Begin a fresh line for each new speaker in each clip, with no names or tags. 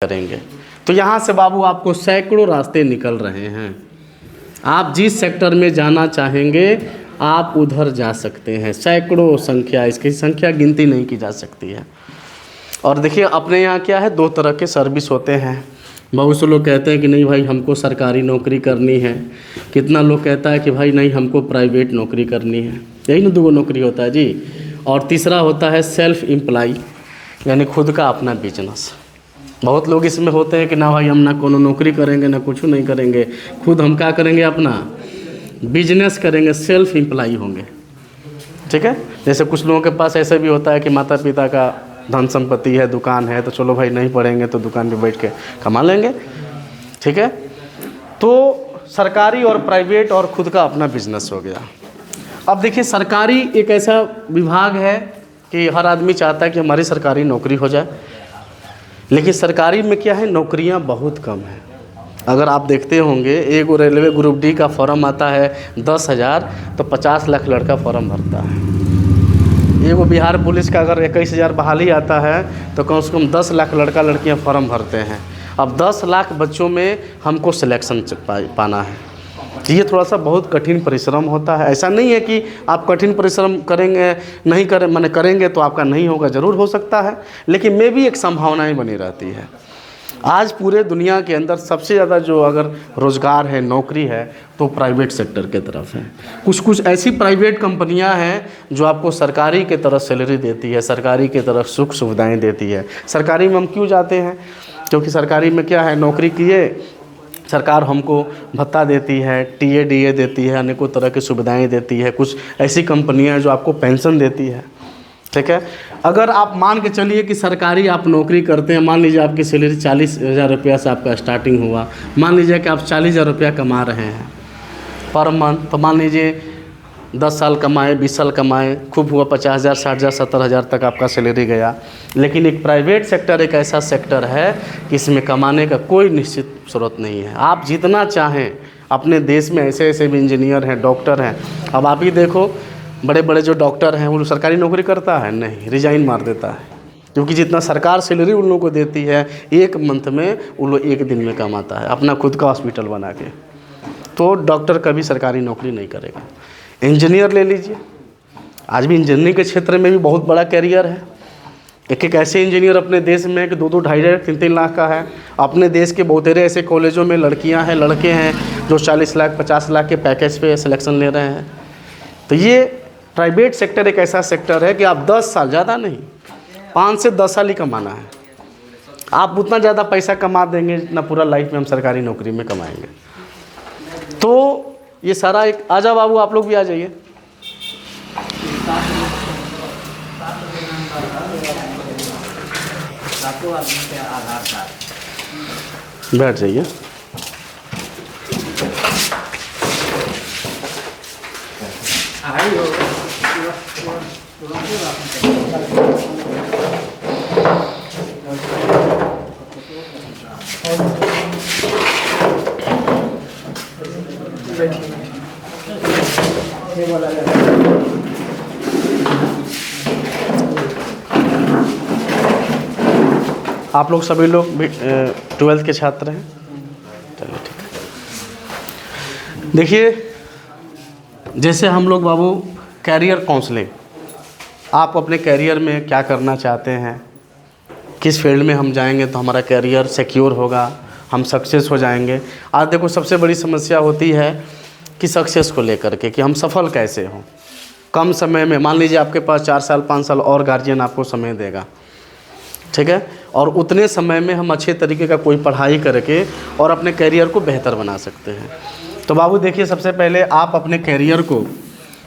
करेंगे। तो यहाँ से बाबू आपको सैकड़ों रास्ते निकल रहे हैं। आप जिस सेक्टर में जाना चाहेंगे आप उधर जा सकते हैं। सैकड़ों संख्या, इसकी संख्या गिनती नहीं की जा सकती है। और देखिए अपने यहाँ क्या है, दो तरह के सर्विस होते हैं। बहुत से लोग कहते हैं कि नहीं भाई हमको सरकारी नौकरी करनी है, कितना लोग कहता है कि भाई नहीं हमको प्राइवेट नौकरी करनी है। यही ना दो नौकरी होता है जी। और तीसरा होता है सेल्फ एम्प्लॉय, यानी खुद का अपना बिजनेस। बहुत लोग इसमें होते हैं कि ना भाई हम ना कोनो नौकरी करेंगे ना कुछ नहीं करेंगे, खुद हम क्या करेंगे, अपना बिजनेस करेंगे, सेल्फ एम्प्लॉय होंगे। ठीक है। जैसे कुछ लोगों के पास ऐसे भी होता है कि माता पिता का धन संपत्ति है, दुकान है, तो चलो भाई नहीं पढ़ेंगे तो दुकान पे बैठ के कमा लेंगे। ठीक है। तो सरकारी और प्राइवेट और खुद का अपना बिजनेस हो गया। अब देखिए सरकारी एक ऐसा विभाग है कि हर आदमी चाहता है कि हमारी सरकारी नौकरी हो जाए, लेकिन सरकारी में क्या है, नौकरियां बहुत कम हैं। अगर आप देखते होंगे एक रेलवे ग्रुप डी का फॉर्म आता है 10,000 तो 50 लाख लड़का फॉर्म भरता है। एगो बिहार पुलिस का अगर 21,000 बहाली आता है तो कम से कम 10 लाख लड़का लड़कियां फॉर्म भरते हैं। अब 10 लाख बच्चों में हमको सिलेक्शन पाना है, तो ये थोड़ा सा बहुत कठिन परिश्रम होता है। ऐसा नहीं है कि आप कठिन परिश्रम करेंगे नहीं करें माने करेंगे तो आपका नहीं होगा, ज़रूर हो सकता है, लेकिन में भी एक संभावनाएं बनी रहती है। आज पूरे दुनिया के अंदर सबसे ज़्यादा जो अगर रोज़गार है, नौकरी है, तो प्राइवेट सेक्टर के तरफ है। कुछ ऐसी प्राइवेट कंपनियां हैं जो आपको सरकारी के तरफ सैलरी देती है, सरकारी के तरफ सुख सुविधाएँ देती है। सरकारी में हम क्यों जाते हैं, क्योंकि सरकारी में क्या है, नौकरी किए, सरकार हमको भत्ता देती है, टीए डीए देती है, अनेकों तरह की सुविधाएं देती है। कुछ ऐसी कंपनियां हैं जो आपको पेंशन देती है। ठीक है। अगर आप मान के चलिए कि सरकारी आप नौकरी करते हैं, मान लीजिए आपकी सैलरी 40,000 रुपया से आपका स्टार्टिंग हुआ, मान लीजिए कि आप 40,000 रुपया कमा रहे हैं पर मंथ, तो मान लीजिए 10 साल कमाए, 20 साल कमाए, खूब हुआ 50,000, 60,000, 70,000 तक आपका सैलरी गया। लेकिन एक प्राइवेट सेक्टर एक ऐसा सेक्टर है कि इसमें कमाने का कोई निश्चित स्रोत नहीं है। आप जितना चाहें, अपने देश में ऐसे ऐसे भी इंजीनियर हैं, डॉक्टर हैं। अब आप ही देखो बड़े बड़े जो डॉक्टर हैं वो सरकारी नौकरी करता है नहीं, रिजाइन मार देता है, क्योंकि जितना सरकार सैलरी उन लोगों को देती है एक मंथ में उन लोग एक दिन में कमाता है अपना खुद का हॉस्पिटल बना के। तो डॉक्टर कभी सरकारी नौकरी नहीं करेगा। इंजीनियर ले लीजिए, आज भी इंजीनियरिंग के क्षेत्र में भी बहुत बड़ा कैरियर है। एक ऐसे इंजीनियर अपने देश में कि 2-2, 2.5, 3-3 लाख का है। अपने देश के बहुतेरे ऐसे कॉलेजों में लड़कियां हैं, लड़के हैं जो 40 लाख 50 लाख के पैकेज पे सिलेक्शन ले रहे हैं। तो ये प्राइवेट सेक्टर एक ऐसा सेक्टर है कि आप 10 साल, ज़्यादा नहीं, 5 से 10 साल ही कमाना है। आप उतना ज़्यादा पैसा कमा देंगे जितना पूरा लाइफ में हम सरकारी नौकरी में कमाएंगे। तो ये सारा एक, आजा बाबू आप लोग भी आ जाइए। बैठ जाइए। आप लोग सभी लोग 12th के छात्र हैं, चलिए ठीक है। देखिए जैसे हम लोग बाबू कैरियर काउंसलिंग, आप अपने कैरियर में क्या करना चाहते हैं, किस फील्ड में हम जाएंगे तो हमारा कैरियर सिक्योर होगा, हम सक्सेस हो जाएंगे। आज देखो सबसे बड़ी समस्या होती है कि सक्सेस को लेकर के, कि हम सफल कैसे हों कम समय में। मान लीजिए आपके पास 4 साल 5 साल और गार्जियन आपको समय देगा, ठीक है, और उतने समय में हम अच्छे तरीके का कोई पढ़ाई करके और अपने कैरियर को बेहतर बना सकते हैं। तो बाबू देखिए सबसे पहले आप अपने कैरियर को,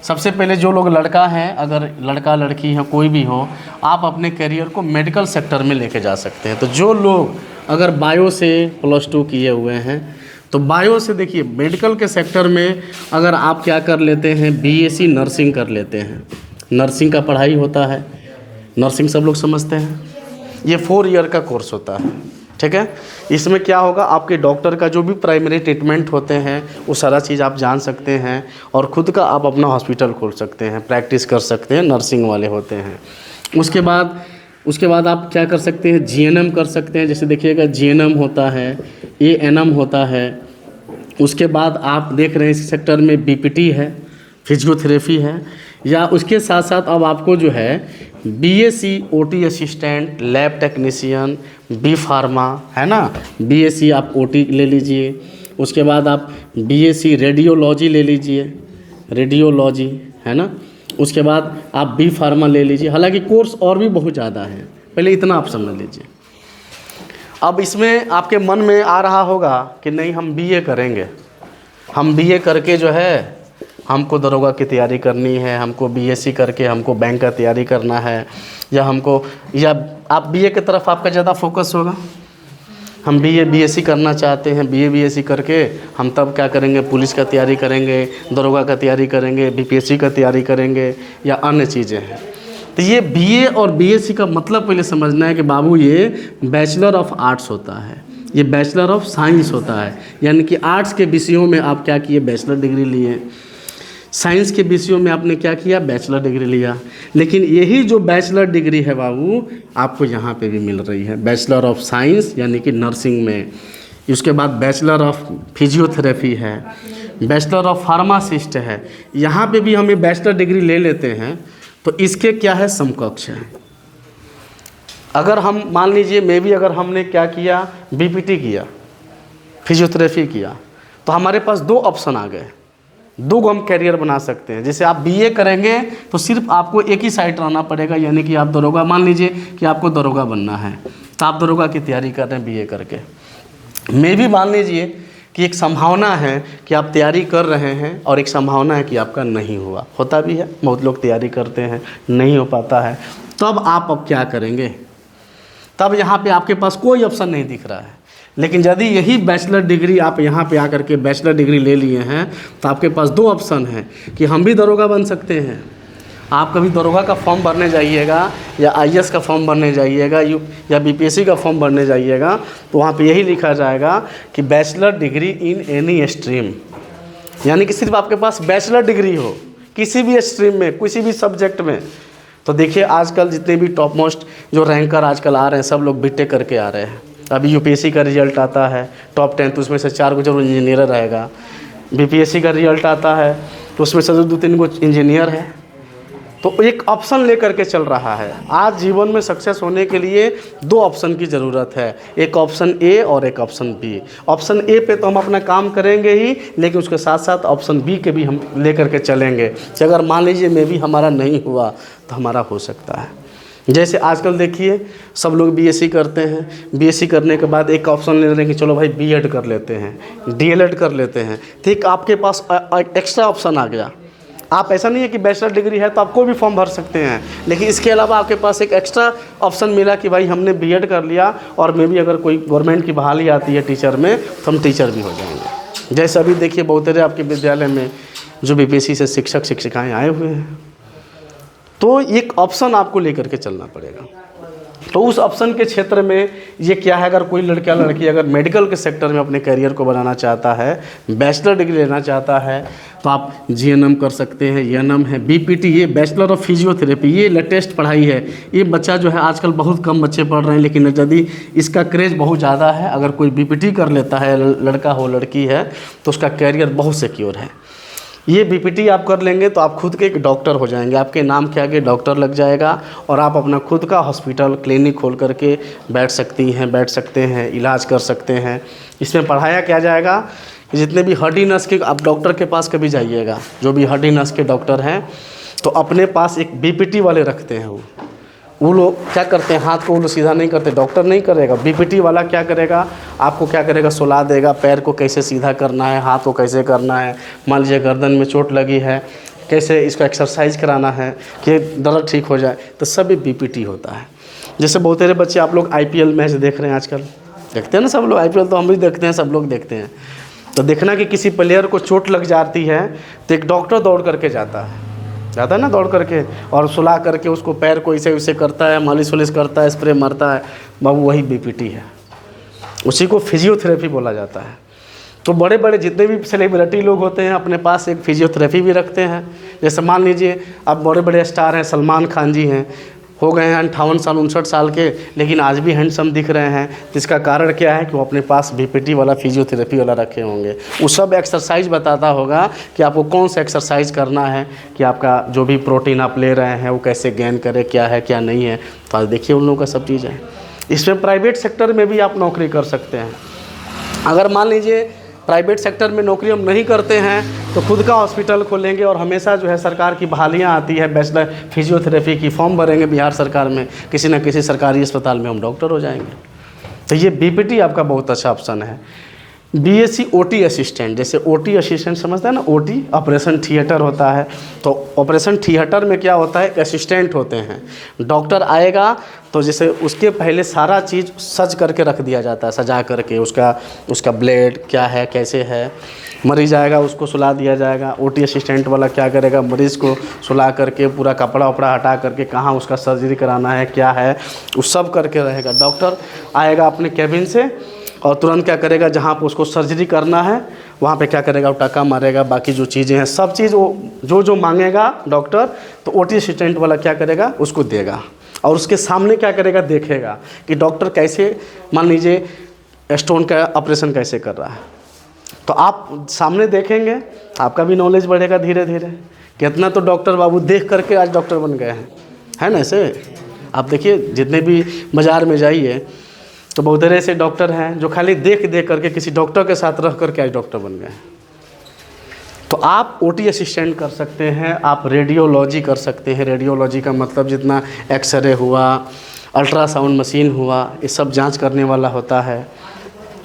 सबसे पहले जो लोग लड़का हैं, अगर लड़का लड़की है कोई भी हो, आप अपने कैरियर को मेडिकल सेक्टर में लेके जा सकते हैं। तो जो लोग अगर बायो से +2 किए हुए हैं तो बायो से देखिए मेडिकल के सेक्टर में अगर आप क्या कर लेते हैं, BSc नर्सिंग कर लेते हैं। नर्सिंग का पढ़ाई होता है, नर्सिंग सब लोग समझते हैं, ये 4 ईयर का कोर्स होता है। ठीक है। इसमें क्या होगा, आपके डॉक्टर का जो भी प्राइमरी ट्रीटमेंट होते हैं वो सारा चीज़ आप जान सकते हैं और ख़ुद का आप अपना हॉस्पिटल खोल सकते हैं, प्रैक्टिस कर सकते हैं, नर्सिंग वाले होते हैं। उसके बाद उसके बाद आप क्या कर सकते हैं, जीएनएम कर सकते हैं। जैसे देखिएगा जीएनएम होता है, एएनएम होता है। उसके बाद आप देख रहे हैं इस सेक्टर में बीपीटी है, फिजियोथेरेपी है, या उसके साथ साथ अब आपको जो है BSc OT assistant, lab technician, B pharma है ना, बीएससी आप ओटी ले लीजिए। उसके बाद आप बीएससी रेडियोलॉजी ले लीजिए, रेडियोलॉजी है ना। उसके बाद आप बी फार्मा ले लीजिए। हालांकि कोर्स और भी बहुत ज़्यादा है, पहले इतना आप समझ लीजिए। अब इसमें आपके मन में आ रहा होगा कि नहीं हम बीए करेंगे, हम बीए करके जो है हमको दरोगा की तैयारी करनी है, हमको बीएससी करके हमको बैंक का तैयारी करना है, या हमको, या आप बीए की तरफ आपका ज़्यादा फोकस होगा। हम बीएससी करना चाहते हैं, बीएससी करके हम तब क्या करेंगे, पुलिस का तैयारी करेंगे, दरोगा का तैयारी करेंगे, बीपीएससी का तैयारी करेंगे, या अन्य चीज़ें हैं। तो ये बीए और बीएससी का मतलब पहले समझना है कि बाबू ये बैचलर ऑफ आर्ट्स होता है, ये बैचलर ऑफ साइंस होता है। यानी कि आर्ट्स के विषयों में आप क्या किए, बैचलर डिग्री लिए, साइंस के विषयों में आपने क्या किया, बैचलर डिग्री लिया। लेकिन यही जो बैचलर डिग्री है बाबू आपको यहाँ पे भी मिल रही है, बैचलर ऑफ साइंस यानी कि नर्सिंग में। उसके बाद बैचलर ऑफ फिजियोथेरेपी है, बैचलर ऑफ फार्मासिस्ट है। यहाँ पे भी हमें बैचलर डिग्री ले लेते हैं तो इसके क्या है, समकक्ष है। अगर हम मान लीजिए मे भी अगर हमने क्या किया, बीपीटी किया, फिजियोथेरेपी किया, तो हमारे पास दो ऑप्शन आ गए, दो हम कैरियर बना सकते हैं। जैसे आप बीए करेंगे तो सिर्फ आपको एक ही साइड रहना पड़ेगा, यानी कि आप दरोगा, मान लीजिए कि आपको दरोगा बनना है तो आप दरोगा की तैयारी कर रहे हैं बीए करके। मे भी मान लीजिए कि एक संभावना है कि आप तैयारी कर रहे हैं और एक संभावना है कि आपका नहीं हुआ, होता भी है, बहुत लोग तैयारी करते हैं नहीं हो पाता है। तब आप अब क्या करेंगे, तब यहाँ पे आपके पास कोई ऑप्शन नहीं दिख रहा है। लेकिन यदि यही बैचलर डिग्री आप यहाँ पे आकर के बैचलर डिग्री ले लिए हैं तो आपके पास दो ऑप्शन हैं कि हम भी दरोगा बन सकते हैं। आप कभी दरोगा का फॉर्म भरने जाइएगा या आईएएस का फॉर्म भरने जाइएगा या बीपीएससी का फॉर्म भरने जाइएगा तो वहाँ पे यही लिखा जाएगा कि bachelor degree in any stream, यानी कि सिर्फ आपके पास बैचलर डिग्री हो किसी भी स्ट्रीम में, किसी भी सब्जेक्ट में। तो देखिए आजकल जितने भी टॉप मोस्ट जो रैंकर आजकल आ रहे हैं सब लोग बीटेक करके आ रहे हैं। अभी यूपीएससी का रिजल्ट आता है टॉप 10 तो उसमें से 4 को जरूर इंजीनियर रहेगा। बीपीएससी का रिजल्ट आता है तो उसमें से 2-3 को इंजीनियर है। तो एक ऑप्शन लेकर के चल रहा है। आज जीवन में सक्सेस होने के लिए दो ऑप्शन की ज़रूरत है, एक ऑप्शन ए और एक ऑप्शन बी। ऑप्शन ए पे तो हम अपना काम करेंगे ही, लेकिन उसके साथ साथ ऑप्शन बी के भी हम लेकर के चलेंगे कि अगर मान लीजिए मे भी हमारा नहीं हुआ तो हमारा हो सकता है। जैसे आजकल देखिए सब लोग बीएससी करते हैं, बीएससी करने के बाद एक ऑप्शन ले रहे हैं कि चलो भाई बीएड कर लेते हैं, डीएलएड कर लेते हैं। ठीक, आपके पास एक्स्ट्रा ऑप्शन आ गया। आप ऐसा नहीं है कि बैचलर डिग्री है तो आप कोई भी फॉर्म भर सकते हैं, लेकिन इसके अलावा आपके पास एक एक्स्ट्रा ऑप्शन मिला कि भाई हमने बीएड कर लिया और मे भी अगर कोई गवर्नमेंट की बहाली आती है टीचर में तो हम टीचर भी हो जाएंगे। जैसे अभी देखिए बहुत सारे आपके विद्यालय में जो बीपीएससी से शिक्षक शिक्षिकाएँ आए हुए हैं, तो एक ऑप्शन आपको लेकर के चलना पड़ेगा। तो उस ऑप्शन के क्षेत्र में ये क्या है, अगर कोई लड़का लड़की अगर मेडिकल के सेक्टर में अपने करियर को बनाना चाहता है, बैचलर डिग्री लेना चाहता है, तो आप जीएनएम कर सकते हैं, एएनएम है, बीपीटी, ये बैचलर ऑफ फिजियोथेरेपी, ये लेटेस्ट पढ़ाई है। ये बच्चा जो है आजकल बहुत कम बच्चे पढ़ रहे हैं, लेकिन यदि इसका क्रेज़ बहुत ज़्यादा है, अगर कोई बीपीटी कर लेता है, लड़का हो लड़की है, तो उसका कैरियर बहुत सिक्योर है। ये बीपीटी आप कर लेंगे तो आप खुद के एक डॉक्टर हो जाएंगे, आपके नाम के आगे डॉक्टर लग जाएगा और आप अपना खुद का हॉस्पिटल क्लिनिक खोल करके बैठ सकते हैं, इलाज कर सकते हैं। इसमें पढ़ाया क्या जाएगा कि जितने भी हड्डी नस के, आप डॉक्टर के पास कभी जाइएगा, जो भी हड्डी नस के डॉक्टर हैं तो अपने पास एक बीपीटी वाले रखते हैं। वो लोग क्या करते हैं, हाथ को वो लोग सीधा नहीं करते, डॉक्टर नहीं करेगा, बीपीटी वाला क्या करेगा, आपको क्या करेगा, सुला देगा, पैर को कैसे सीधा करना है, हाथ को कैसे करना है, मान लीजिए गर्दन में चोट लगी है, कैसे इसका एक्सरसाइज कराना है कि दर्द ठीक हो जाए, तो सब बीपीटी होता है। जैसे बहुत सारे बच्चे आप लोग आईपीएल मैच देख रहे हैं, आजकल देखते हैं ना सब लोग, आईपीएल तो हम भी देखते हैं, सब लोग देखते हैं। तो देखना कि किसी प्लेयर को चोट लग जाती है तो एक डॉक्टर दौड़ करके जाता है ना, दौड़ करके और सुला करके उसको पैर को ऐसे वैसे करता है, मालिश वालिश करता है, स्प्रे मारता है, बाबू वही बीपीटी है, उसी को फिजियोथेरेपी बोला जाता है। तो बड़े बड़े जितने भी सेलिब्रिटी लोग होते हैं अपने पास एक फिजियोथेरेपी भी रखते हैं। जैसे मान लीजिए अब बड़े बड़े स्टार हैं, सलमान खान जी हैं, हो गए हैं 58 साल 59 साल के, लेकिन आज भी हैंडसम दिख रहे हैं। तो इसका कारण क्या है कि वो अपने पास बीपीटी वाला, फिजियोथेरेपी वाला रखे होंगे। वो सब एक्सरसाइज बताता होगा कि आपको कौन सा एक्सरसाइज करना है, कि आपका जो भी प्रोटीन आप ले रहे हैं वो कैसे गेन करे, क्या है क्या नहीं है। तो आज देखिए उन लोगों का सब चीज़ है। इसमें प्राइवेट सेक्टर में भी आप नौकरी कर सकते हैं। अगर मान लीजिए प्राइवेट सेक्टर में नौकरी हम नहीं करते हैं तो खुद का हॉस्पिटल खोलेंगे और हमेशा जो है सरकार की बहालियाँ आती है, बैचलर फिजियोथेरेपी की फॉर्म भरेंगे बिहार सरकार में, किसी न किसी सरकारी अस्पताल में हम डॉक्टर हो जाएंगे। तो ये बीपीटी आपका बहुत अच्छा ऑप्शन है। बीएससी ओटी असिस्टेंट, जैसे ओटी असिस्टेंट समझते हैं ना, ओटी ऑपरेशन थिएटर होता है। तो ऑपरेशन थिएटर में क्या होता है, एक असिस्टेंट होते हैं। डॉक्टर आएगा तो जैसे उसके पहले सारा चीज़ सज करके रख दिया जाता है, सजा करके उसका ब्लेड क्या है कैसे है। मरीज़ आएगा उसको सुला दिया जाएगा। ओटी असिस्टेंट वाला क्या करेगा, मरीज़ को सुला करके पूरा कपड़ा वपड़ा हटा करके कहाँ उसका सर्जरी कराना है क्या है वो सब करके रहेगा। डॉक्टर आएगा अपने कैबिन से और तुरंत क्या करेगा, जहाँ पर उसको सर्जरी करना है वहाँ पे क्या करेगा, वो टाका मारेगा। बाकी जो चीज़ें हैं सब चीज़ वो जो मांगेगा डॉक्टर, तो ओटी असिस्टेंट वाला क्या करेगा, उसको देगा। और उसके सामने क्या करेगा, देखेगा कि डॉक्टर कैसे, मान लीजिए स्टोन का ऑपरेशन कैसे कर रहा है, तो आप सामने देखेंगे, आपका भी नॉलेज बढ़ेगा धीरे धीरे। कितना तो डॉक्टर बाबू देख करके आज डॉक्टर बन गए हैं, है ना। ऐसे आप देखिए जितने भी बाज़ार में जाइए तो बहुत तरह से डॉक्टर हैं जो खाली देख करके किसी डॉक्टर के साथ रह करके आज डॉक्टर बन गए हैं। तो आप ओटी असिस्टेंट कर सकते हैं, आप रेडियोलॉजी कर सकते हैं। रेडियोलॉजी का मतलब जितना एक्सरे हुआ, अल्ट्रासाउंड मशीन हुआ, ये सब जांच करने वाला होता है।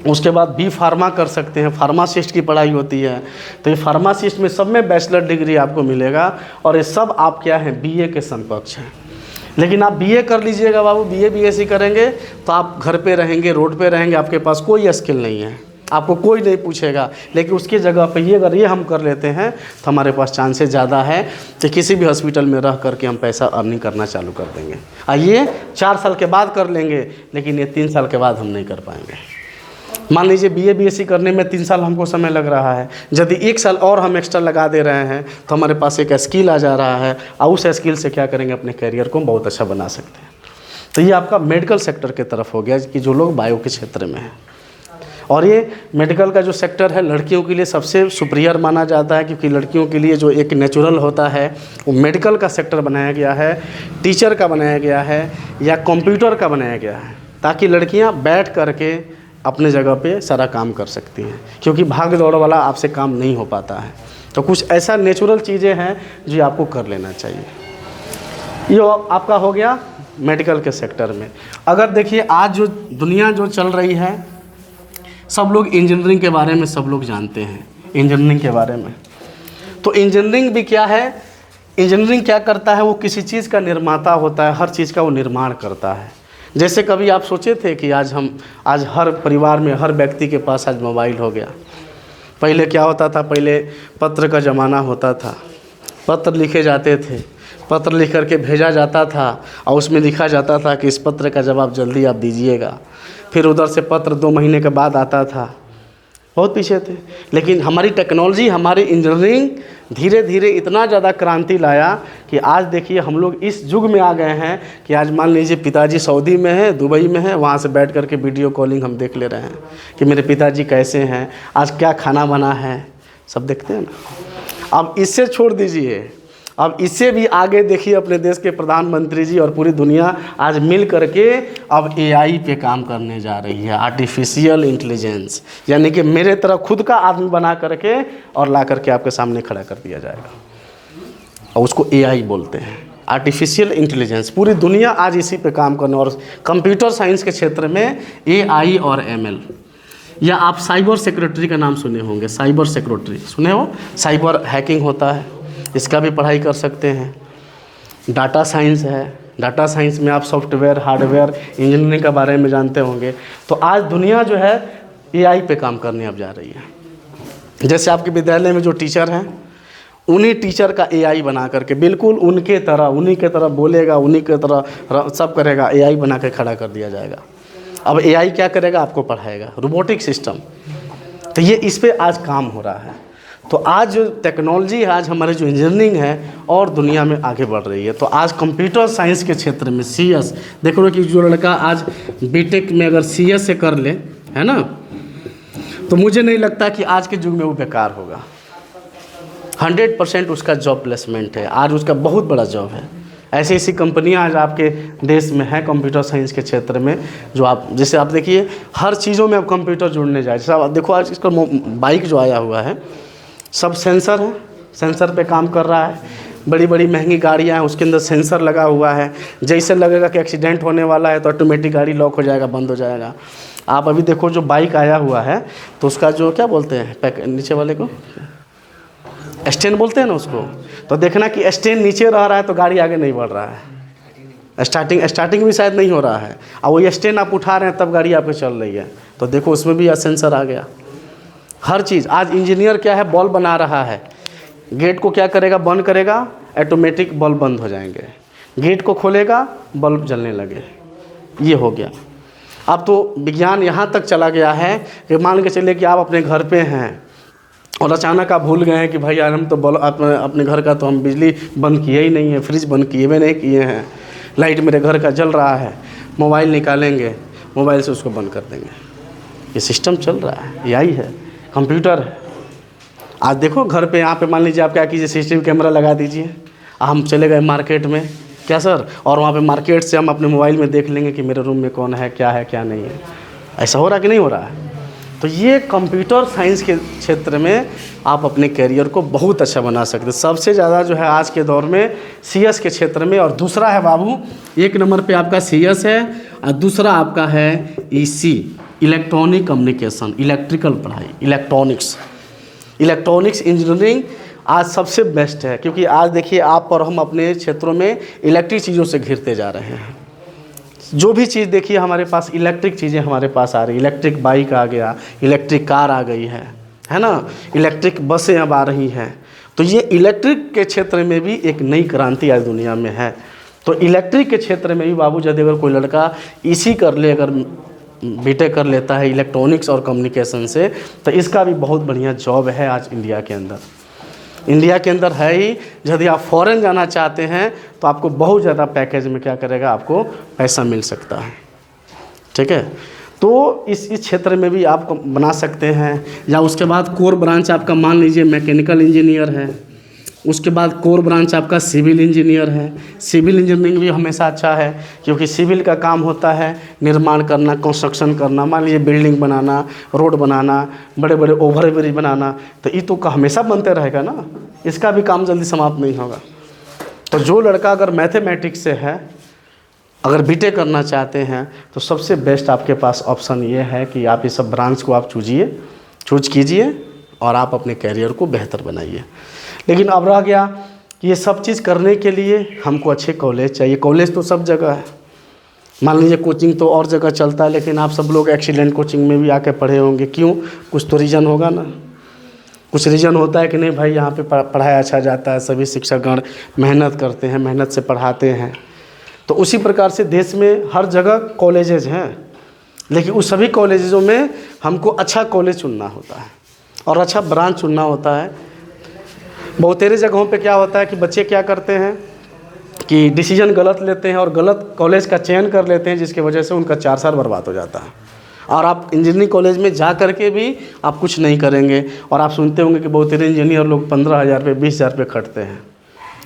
उसके बाद बी फार्मा कर सकते हैं, फार्मासिस्ट की पढ़ाई होती है। तो ये फार्मासिस्ट में सब में बैचलर डिग्री आपको मिलेगा और ये सब आप क्या हैं, बीए के समकक्ष हैं। लेकिन आप बीए कर लीजिएगा बाबू, बीए बीएससी करेंगे तो आप घर पे रहेंगे, रोड पे रहेंगे, आपके पास कोई स्किल नहीं है, आपको कोई नहीं पूछेगा। लेकिन उसकी जगह पे ये अगर ये हम कर लेते हैं तो हमारे पास चांसेस ज़्यादा है कि किसी भी हॉस्पिटल में रह करके हम पैसा अर्निंग करना चालू कर देंगे। ये 4 साल के बाद कर लेंगे, लेकिन ये 3 साल के बाद हम नहीं कर पाएंगे। मान लीजिए बीए बीएससी करने में 3 साल हमको समय लग रहा है, यदि 1 साल और हम एक्स्ट्रा लगा दे रहे हैं तो हमारे पास एक स्किल आ जा रहा है और उस स्किल से क्या करेंगे, अपने करियर को बहुत अच्छा बना सकते हैं। तो ये आपका मेडिकल सेक्टर की तरफ हो गया कि जो लोग बायो के क्षेत्र में हैं। और ये मेडिकल का जो सेक्टर है लड़कियों के लिए सबसे सुपीरियर माना जाता है, क्योंकि लड़कियों के लिए जो एक नेचुरल होता है वो मेडिकल का सेक्टर बनाया गया है, टीचर का बनाया गया है या कंप्यूटर का बनाया गया है, ताकि लड़कियां बैठ करके अपने जगह पे सारा काम कर सकती हैं, क्योंकि भाग दौड़ वाला आपसे काम नहीं हो पाता है। तो कुछ ऐसा नेचुरल चीज़ें हैं जो आपको कर लेना चाहिए। ये आपका हो गया मेडिकल के सेक्टर में। अगर देखिए आज जो दुनिया जो चल रही है, सब लोग इंजीनियरिंग के बारे में सब लोग जानते हैं, इंजीनियरिंग के बारे में। तो इंजीनियरिंग भी क्या है, इंजीनियरिंग क्या करता है, वो किसी चीज़ का निर्माता होता है, हर चीज़ का वो निर्माण करता है। जैसे कभी आप सोचे थे कि आज हर परिवार में हर व्यक्ति के पास आज मोबाइल हो गया। पहले क्या होता था, पहले पत्र का ज़माना होता था, पत्र लिखे जाते थे, पत्र लिख करके भेजा जाता था और उसमें लिखा जाता था कि इस पत्र का जवाब जल्दी आप दीजिएगा। फिर उधर से पत्र 2 महीने के बाद आता था, बहुत पीछे थे। लेकिन हमारी टेक्नोलॉजी, हमारी इंजीनियरिंग धीरे धीरे इतना ज़्यादा क्रांति लाया कि आज देखिए हम लोग इस युग में आ गए हैं कि आज मान लीजिए पिताजी सऊदी में है, दुबई में है, वहाँ से बैठ करके वीडियो कॉलिंग हम देख ले रहे हैं कि मेरे पिताजी कैसे हैं, आज क्या खाना बना है, सब देखते हैं ना। अब इससे छोड़ दीजिए, अब इससे भी आगे देखिए अपने देश के प्रधानमंत्री जी और पूरी दुनिया आज मिल करके अब एआई पे काम करने जा रही है, आर्टिफिशियल इंटेलिजेंस, यानी कि मेरे तरह खुद का आदमी बना करके और ला करके आपके सामने खड़ा कर दिया जाएगा और उसको एआई बोलते हैं, आर्टिफिशियल इंटेलिजेंस। पूरी दुनिया आज इसी पे काम करने, और कंप्यूटर साइंस के क्षेत्र में एआई और एमएल, या आप साइबर सिक्योरिटी का नाम सुने होंगे, साइबर सिक्योरिटी सुने हो, साइबर हैकिंग होता है, इसका भी पढ़ाई कर सकते हैं। डाटा साइंस है, डाटा साइंस में आप सॉफ्टवेयर हार्डवेयर इंजीनियरिंग के बारे में जानते होंगे। तो आज दुनिया जो है एआई पे काम करने अब जा रही है। जैसे आपके विद्यालय में जो टीचर हैं, उन्हीं टीचर का एआई बना करके बिल्कुल उनके तरह, उन्हीं के तरह बोलेगा, उन्हीं के तरह सब करेगा, एआई बना के खड़ा कर दिया जाएगा। अब एआई क्या करेगा, आपको पढ़ाएगा, रोबोटिक सिस्टम। तो ये इस पे आज काम हो रहा है। तो आज जो टेक्नोलॉजी है, आज हमारे जो इंजीनियरिंग है और दुनिया में आगे बढ़ रही है। तो आज कंप्यूटर साइंस के क्षेत्र में CS, देखो कि जो लड़का आज बीटेक में अगर CS से कर ले, है ना, तो मुझे नहीं लगता कि आज के युग में वो बेकार होगा। 100% उसका जॉब प्लेसमेंट है, आज उसका बहुत बड़ा जॉब है। ऐसी ऐसी कंपनियां आज आपके देश में है कंप्यूटर साइंस के क्षेत्र में, जो आप जैसे आप देखिए हर चीज़ों में अब कंप्यूटर जुड़ने जाए। जैसे आप देखो आज इसका बाइक जो आया हुआ है सब सेंसर है, सेंसर पे काम कर रहा है। बड़ी बड़ी महंगी गाड़ियां हैं उसके अंदर सेंसर लगा हुआ है, जैसे लगेगा कि एक्सीडेंट होने वाला है तो ऑटोमेटिक गाड़ी लॉक हो जाएगा, बंद हो जाएगा। आप अभी देखो जो बाइक आया हुआ है तो उसका जो क्या बोलते हैं नीचे वाले को स्टैंड बोलते हैं ना उसको, तो देखना कि स्टैंड नीचे रह रहा है तो गाड़ी आगे नहीं बढ़ रहा है, स्टार्टिंग भी शायद नहीं हो रहा है, और वही स्टैंड आप उठा रहे हैं तब गाड़ी आपकी चल रही है। तो देखो उसमें भी सेंसर आ गया। हर चीज़ आज इंजीनियर क्या है, बॉल बना रहा है, गेट को क्या करेगा, बंद करेगा, ऑटोमेटिक बल्ब बंद हो जाएंगे, गेट को खोलेगा बल्ब जलने लगे, ये हो गया। अब तो विज्ञान यहाँ तक चला गया है कि मान के चलिए कि आप अपने घर पे हैं और अचानक आप भूल गए हैं कि भाई यार हम तो अपने घर का तो हम बिजली बंद किए ही नहीं है, फ्रिज बंद किए भी नहीं किए हैं, लाइट मेरे घर का जल रहा है, मोबाइल निकालेंगे, मोबाइल से उसको बंद कर देंगे। ये सिस्टम चल रहा है, यही है, कंप्यूटर है। आज देखो घर पे यहाँ पे मान लीजिए आप क्या कीजिए, CCTV कैमरा लगा दीजिए, हम चले गए मार्केट में, क्या सर, और वहाँ पे मार्केट से हम अपने मोबाइल में देख लेंगे कि मेरे रूम में कौन है क्या नहीं है। ऐसा हो रहा कि नहीं हो रहा है? तो ये कंप्यूटर साइंस के क्षेत्र में आप अपने करियर को बहुत अच्छा बना सकते हैं। सबसे ज़्यादा जो है आज के दौर में CS के क्षेत्र में, और दूसरा है बाबू, एक नंबर पे आपका CS है और दूसरा आपका है EC, इलेक्ट्रॉनिक कम्युनिकेशन, इलेक्ट्रिकल पढ़ाई, इलेक्ट्रॉनिक्स इंजीनियरिंग आज सबसे बेस्ट है। क्योंकि आज देखिए आप और हम अपने क्षेत्रों में इलेक्ट्रिक चीज़ों से घिरते जा रहे हैं। जो भी चीज़ देखिए हमारे पास इलेक्ट्रिक चीज़ें हमारे पास आ रही, इलेक्ट्रिक बाइक आ गया, इलेक्ट्रिक कार आ गई है ना, इलेक्ट्रिक बसें अब आ रही हैं। तो ये इलेक्ट्रिक के क्षेत्र में भी एक नई क्रांति आज दुनिया में है। तो इलेक्ट्रिक के क्षेत्र में भी बाबू यदि अगर कोई लड़का इसी कर ले, अगर बीटेक कर लेता है इलेक्ट्रॉनिक्स और कम्युनिकेशन से, तो इसका भी बहुत बढ़िया जॉब है आज इंडिया के अंदर है ही। यदि आप फॉरेन जाना चाहते हैं तो आपको बहुत ज़्यादा पैकेज में क्या करेगा, आपको पैसा मिल सकता है, ठीक है। तो इस क्षेत्र में भी आप बना सकते हैं। या उसके बाद कोर ब्रांच आपका मान लीजिए मैकेनिकल इंजीनियर है, उसके बाद कोर ब्रांच आपका सिविल इंजीनियर है। सिविल इंजीनियरिंग भी हमेशा अच्छा है, क्योंकि सिविल का काम होता है निर्माण करना, कंस्ट्रक्शन करना, मान लीजिए बिल्डिंग बनाना, रोड बनाना, बड़े बड़े ओवरब्रिज बनाना, तो ये तो हमेशा बनते रहेगा ना, इसका भी काम जल्दी समाप्त नहीं होगा। तो जो लड़का अगर मैथमेटिक्स से है, अगर बीटेक करना चाहते हैं, तो सबसे बेस्ट आपके पास ऑप्शन ये है कि आप ये सब ब्रांच को आप चूज कीजिए और आप अपने कैरियर को बेहतर बनाइए। लेकिन अब रह गया कि ये सब चीज़ करने के लिए हमको अच्छे कॉलेज चाहिए। कॉलेज तो सब जगह है, मान लीजिए कोचिंग तो और जगह चलता है, लेकिन आप सब लोग एक्सीलेंट कोचिंग में भी आके पढ़े होंगे। क्यों? कुछ तो रीज़न होगा ना, कुछ रीज़न होता है कि नहीं भाई यहाँ पे पढ़ाया अच्छा जाता है, सभी शिक्षकगण मेहनत करते हैं, मेहनत से पढ़ाते हैं। तो उसी प्रकार से देश में हर जगह कॉलेजेस हैं, लेकिन उस सभी कॉलेजों में हमको अच्छा कॉलेज चुनना होता है और अच्छा ब्रांच चुनना होता है। बहुत सारी जगहों पे क्या होता है कि बच्चे क्या करते हैं कि डिसीजन गलत लेते हैं और गलत कॉलेज का चयन कर लेते हैं, जिसकी वजह से उनका 4 साल बर्बाद हो जाता है। और आप इंजीनियरिंग कॉलेज में जा करके भी आप कुछ नहीं करेंगे। और आप सुनते होंगे कि बहुत सारे इंजीनियर लोग 15,000 रुपये 20,000 रुपये खटते हैं।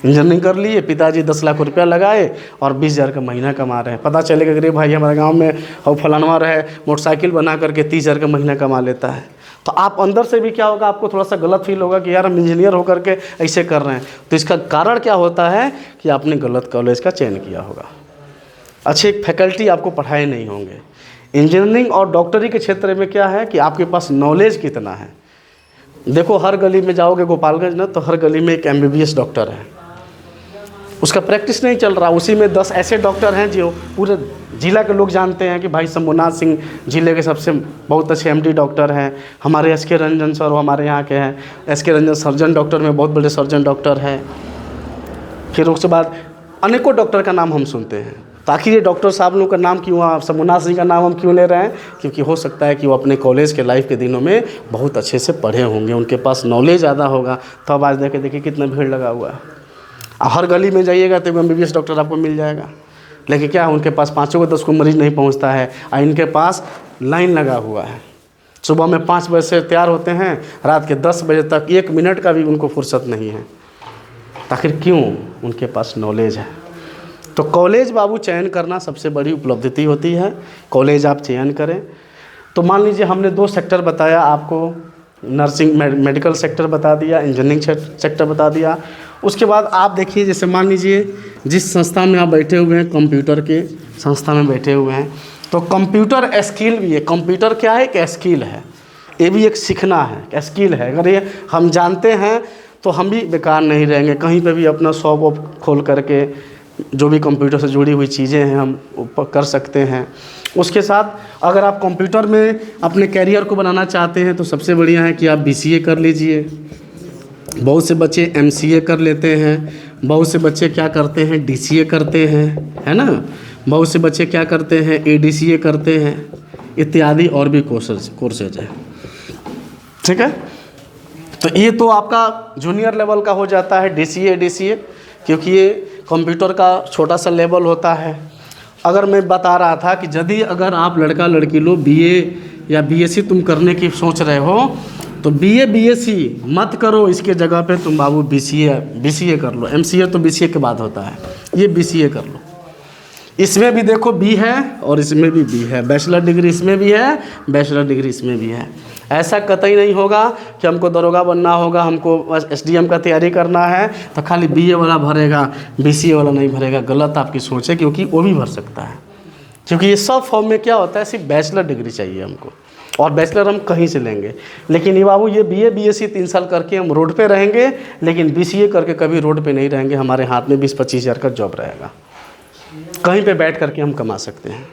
इंजीनियरिंग कर लिए, पिताजी 10 लाख रुपया लगाए और 20,000 का महीना कमा रहे हैं। पता चलेगा कि भाई हमारे गांव में और फलानवा रहे, मोटरसाइकिल बना करके 30,000 का महीना कमा लेता है। तो आप अंदर से भी क्या होगा, आपको थोड़ा सा गलत फील होगा कि यार हम इंजीनियर होकर के ऐसे कर रहे हैं। तो इसका कारण क्या होता है कि आपने गलत कॉलेज का चयन किया होगा, अच्छे फैकल्टी आपको पढ़ाए नहीं होंगे। इंजीनियरिंग और डॉक्टरी के क्षेत्र में क्या है कि आपके पास नॉलेज कितना है। देखो हर गली में जाओगे गोपालगंज ना, तो हर गली में एक MBBS डॉक्टर है, उसका प्रैक्टिस नहीं चल रहा, उसी में 10 ऐसे डॉक्टर हैं जो पूरे जिला के लोग जानते हैं कि भाई शंभुनाथ सिंह जिले के सबसे बहुत अच्छे MD डॉक्टर हैं। हमारे SK रंजन सर, वो हमारे यहाँ के हैं। SK रंजन सर्जन डॉक्टर में बहुत बड़े सर्जन डॉक्टर हैं। फिर उसके बाद अनेकों डॉक्टर का नाम हम सुनते हैं। तो तो आखिर ये डॉक्टर साहब लोग का नाम क्यों, आप समुन्नाथ सिंह का नाम हम क्यों ले रहे हैं? क्योंकि हो सकता है कि वो अपने कॉलेज के लाइफ के दिनों में बहुत अच्छे से पढ़े होंगे, उनके पास नॉलेज ज़्यादा होगा। तो अब आज देखिए कितना भीड़ लगा हुआ है। हर गली में जाइएगा तो MBBS डॉक्टर आपको मिल जाएगा, लेकिन क्या उनके पास 5 को 10 को मरीज नहीं पहुंचता है, और इनके पास लाइन लगा हुआ है। सुबह में 5 बजे से तैयार होते हैं, रात के 10 बजे तक 1 मिनट का भी उनको फुर्सत नहीं है। आखिर क्यों? उनके पास नॉलेज है। तो कॉलेज बाबू चयन करना सबसे बड़ी उपलब्धि होती है। कॉलेज आप चयन करें। तो मान लीजिए हमने 2 सेक्टर बताया आपको, नर्सिंग मेडिकल सेक्टर बता दिया, इंजीनियरिंग सेक्टर बता दिया। उसके बाद आप देखिए, जैसे मान लीजिए जिस संस्था में आप बैठे हुए हैं, कंप्यूटर के संस्था में बैठे हुए हैं, तो कंप्यूटर स्किल भी है। कंप्यूटर क्या है? एक स्किल है, ये भी एक सीखना है, स्किल है। अगर ये हम जानते हैं तो हम भी बेकार नहीं रहेंगे, कहीं पे भी अपना शॉप वॉप खोल करके जो भी कंप्यूटर से जुड़ी हुई चीज़ें हैं हम कर सकते हैं। उसके साथ अगर आप कंप्यूटर में अपने कैरियर को बनाना चाहते हैं तो सबसे बढ़िया है कि आप BCA कर लीजिए। बहुत से बच्चे MCA कर लेते हैं, बहुत से बच्चे क्या करते हैं DCA करते हैं, है ना। बहुत से बच्चे क्या करते हैं ADCA करते हैं, इत्यादि और भी कोर्सेज है। ठीक है, तो ये तो आपका जूनियर लेवल का हो जाता है DCA ADCA, क्योंकि ये कंप्यूटर का छोटा सा लेवल होता है। अगर मैं बता रहा था कि यदि अगर आप लड़का लड़की लो BA या BSc तुम करने की सोच रहे हो तो BA BSc मत करो, इसके जगह पे तुम बाबू BCA कर लो। MCA तो BCA के बाद होता है, ये BCA कर लो। इसमें भी देखो B है और इसमें भी B है, बैचलर डिग्री इसमें भी है, बैचलर डिग्री इसमें भी है। ऐसा कतई नहीं होगा कि हमको दरोगा बनना होगा, हमको SDM का तैयारी करना है तो खाली BA वाला भरेगा, BCA वाला नहीं भरेगा। गलत आपकी सोच है, क्योंकि वो भी भर सकता है। क्योंकि ये सब फॉर्म में क्या होता है, सिर्फ बैचलर डिग्री चाहिए हमको, और बैचलर हम कहीं से लेंगे। लेकिन ये बाबू ये BA BSc 3 साल करके हम रोड पे रहेंगे, लेकिन BCA करके कभी रोड पे नहीं रहेंगे। हमारे हाथ में 20-25 हज़ार का जॉब रहेगा, कहीं पे बैठ करके हम कमा सकते हैं।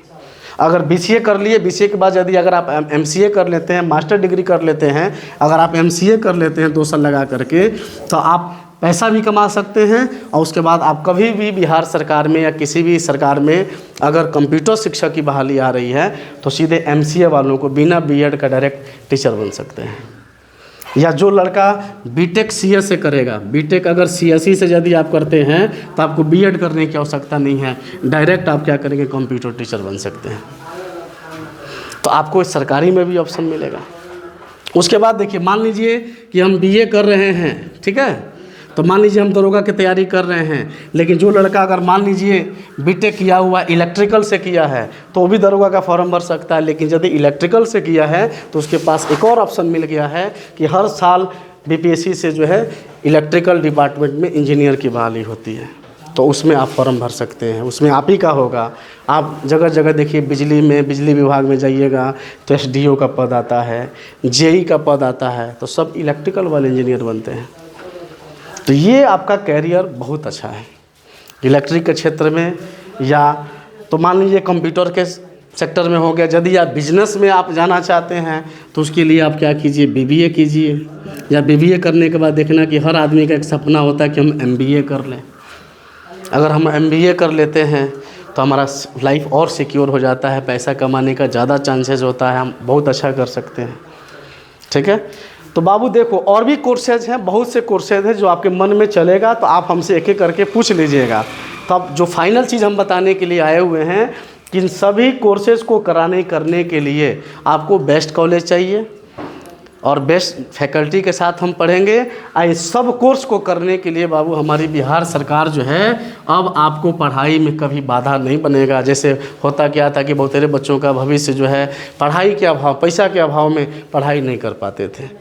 अगर BCA कर लिए, BCA के बाद यदि अगर आप MCA कर लेते हैं, मास्टर डिग्री कर लेते हैं, अगर आप MCA कर लेते हैं 2 साल लगा करके, तो आप पैसा भी कमा सकते हैं। और उसके बाद आप कभी भी बिहार सरकार में या किसी भी सरकार में अगर कंप्यूटर शिक्षा की बहाली आ रही है तो सीधे MCA वालों को बिना B.Ed का डायरेक्ट टीचर बन सकते हैं। या जो लड़का B.Tech CS से करेगा, B.Tech अगर CSE से यदि आप करते हैं तो आपको B.Ed करने की आवश्यकता नहीं है, डायरेक्ट आप क्या करेंगे, कंप्यूटर टीचर बन सकते हैं। तो आपको सरकारी में भी ऑप्शन मिलेगा। उसके बाद देखिए, मान लीजिए कि हम BA कर रहे हैं, ठीक है, तो मान लीजिए हम दरोगा की तैयारी कर रहे हैं, लेकिन जो लड़का अगर मान लीजिए B.Tech किया हुआ इलेक्ट्रिकल से किया है तो वो भी दरोगा का फॉर्म भर सकता है। लेकिन यदि इलेक्ट्रिकल से किया है तो उसके पास एक और ऑप्शन मिल गया है कि हर साल BPSC से जो है इलेक्ट्रिकल डिपार्टमेंट में इंजीनियर की बहाली होती है, तो उसमें आप फॉर्म भर सकते हैं। उसमें आप ही का होगा। आप जगह जगह देखिए, बिजली विभाग में जाइएगा तो SDO का पद आता है, JE का पद आता है, तो सब इलेक्ट्रिकल वाले इंजीनियर बनते हैं। तो ये आपका कैरियर बहुत अच्छा है इलेक्ट्रिक के क्षेत्र में। या तो मान लीजिए कंप्यूटर के सेक्टर में हो गया। यदि आप बिजनेस में आप जाना चाहते हैं तो उसके लिए आप क्या कीजिए, BBA कीजिए। या BBA करने के बाद देखना कि हर आदमी का एक सपना होता है कि हम MBA कर लें। अगर हम MBA कर लेते हैं तो हमारा लाइफ और सिक्योर हो जाता है, पैसा कमाने का ज़्यादा चांसेस होता है, हम बहुत अच्छा कर सकते हैं। ठीक है, तो बाबू देखो और भी कोर्सेज हैं, बहुत से कोर्सेज हैं जो आपके मन में चलेगा तो आप हमसे एक एक करके पूछ लीजिएगा। तो अब जो फाइनल चीज़ हम बताने के लिए आए हुए हैं कि इन सभी कोर्सेज को करने के लिए आपको बेस्ट कॉलेज चाहिए और बेस्ट फैकल्टी के साथ हम पढ़ेंगे। इस सब कोर्स को करने के लिए बाबू हमारी बिहार सरकार जो है अब आपको पढ़ाई में कभी बाधा नहीं बनेगा। जैसे होता क्या था कि बहुत सारे बच्चों का भविष्य जो है पढ़ाई के अभाव, पैसा के अभाव में पढ़ाई नहीं कर पाते थे।